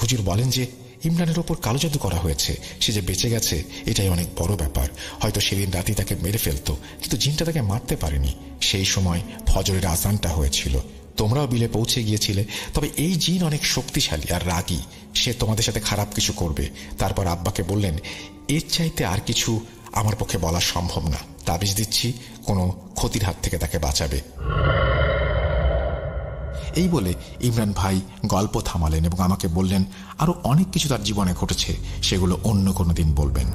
হুজুর বলেন যে ইমরানের ওপর কালো জাদু করা হয়েছে, সে যে বেঁচে গেছে এটাই অনেক বড় ব্যাপার। হয়তো সেদিন রাতেই তাকে মেরে ফেলতো, কিন্তু জিনটা তাকে মারতে পারেনি। সেই সময় ফজরের আজানটা হয়েছিল, তোমরাও বিলে পৌঁছে গিয়েছিলে। তবে এই জিন অনেক শক্তিশালী আর রাগী, সে তোমাদের সাথে খারাপ কিছু করবে। তারপর আব্বাকে বললেন, এর চাইতে আর কিছু আমার পক্ষে বলা সম্ভব না, তাবিজ দিচ্ছি কোনো ক্ষতির হাত থেকে তাকে বাঁচাবে। এই বলে ইমরান ভাই গল্প থামালেন এবং আমাকে বললেন আরো অনেক কিছু তার জীবনে ঘটেছে, সেগুলো অন্য কোনো দিন বলবেন।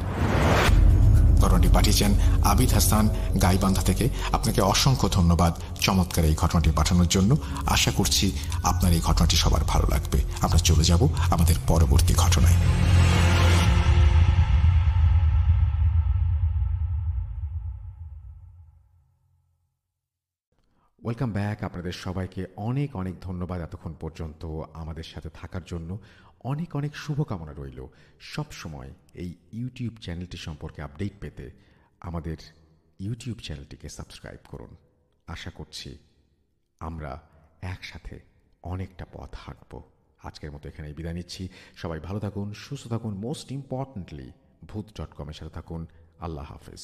ঘটনাটি পাঠিয়েছেন আবিদ হাসান গাইবান্ধা থেকে। আপনাকে অসংখ্য ধন্যবাদ চমৎকার এই ঘটনাটি পাঠানোর জন্য। আশা করছি আপনার এই ঘটনাটি সবার ভালো লাগবে। আমরা চলে যাব আমাদের পরবর্তী ঘটনায়। Welcome back. আপনাদের সবাইকে অনেক অনেক ধন্যবাদ এতক্ষণ পর্যন্ত আমাদের সাথে থাকার জন্য। অনেক অনেক শুভকামনা রইল। সব সময় এই ইউটিউব চ্যানেলটি সম্পর্কে আপডেট পেতে আমাদের ইউটিউব চ্যানেলটিকে সাবস্ক্রাইব করুন। আশা করছি আমরা একসাথে অনেকটা পথ হাঁটব। আজকের মতো এখানেই বিদায় নিচ্ছি। সবাই ভালো থাকুন, সুস্থ থাকুন, মোস্ট ইম্পর্টেন্টলি ভূত.com-এর সাথে থাকুন। আল্লাহ হাফেজ।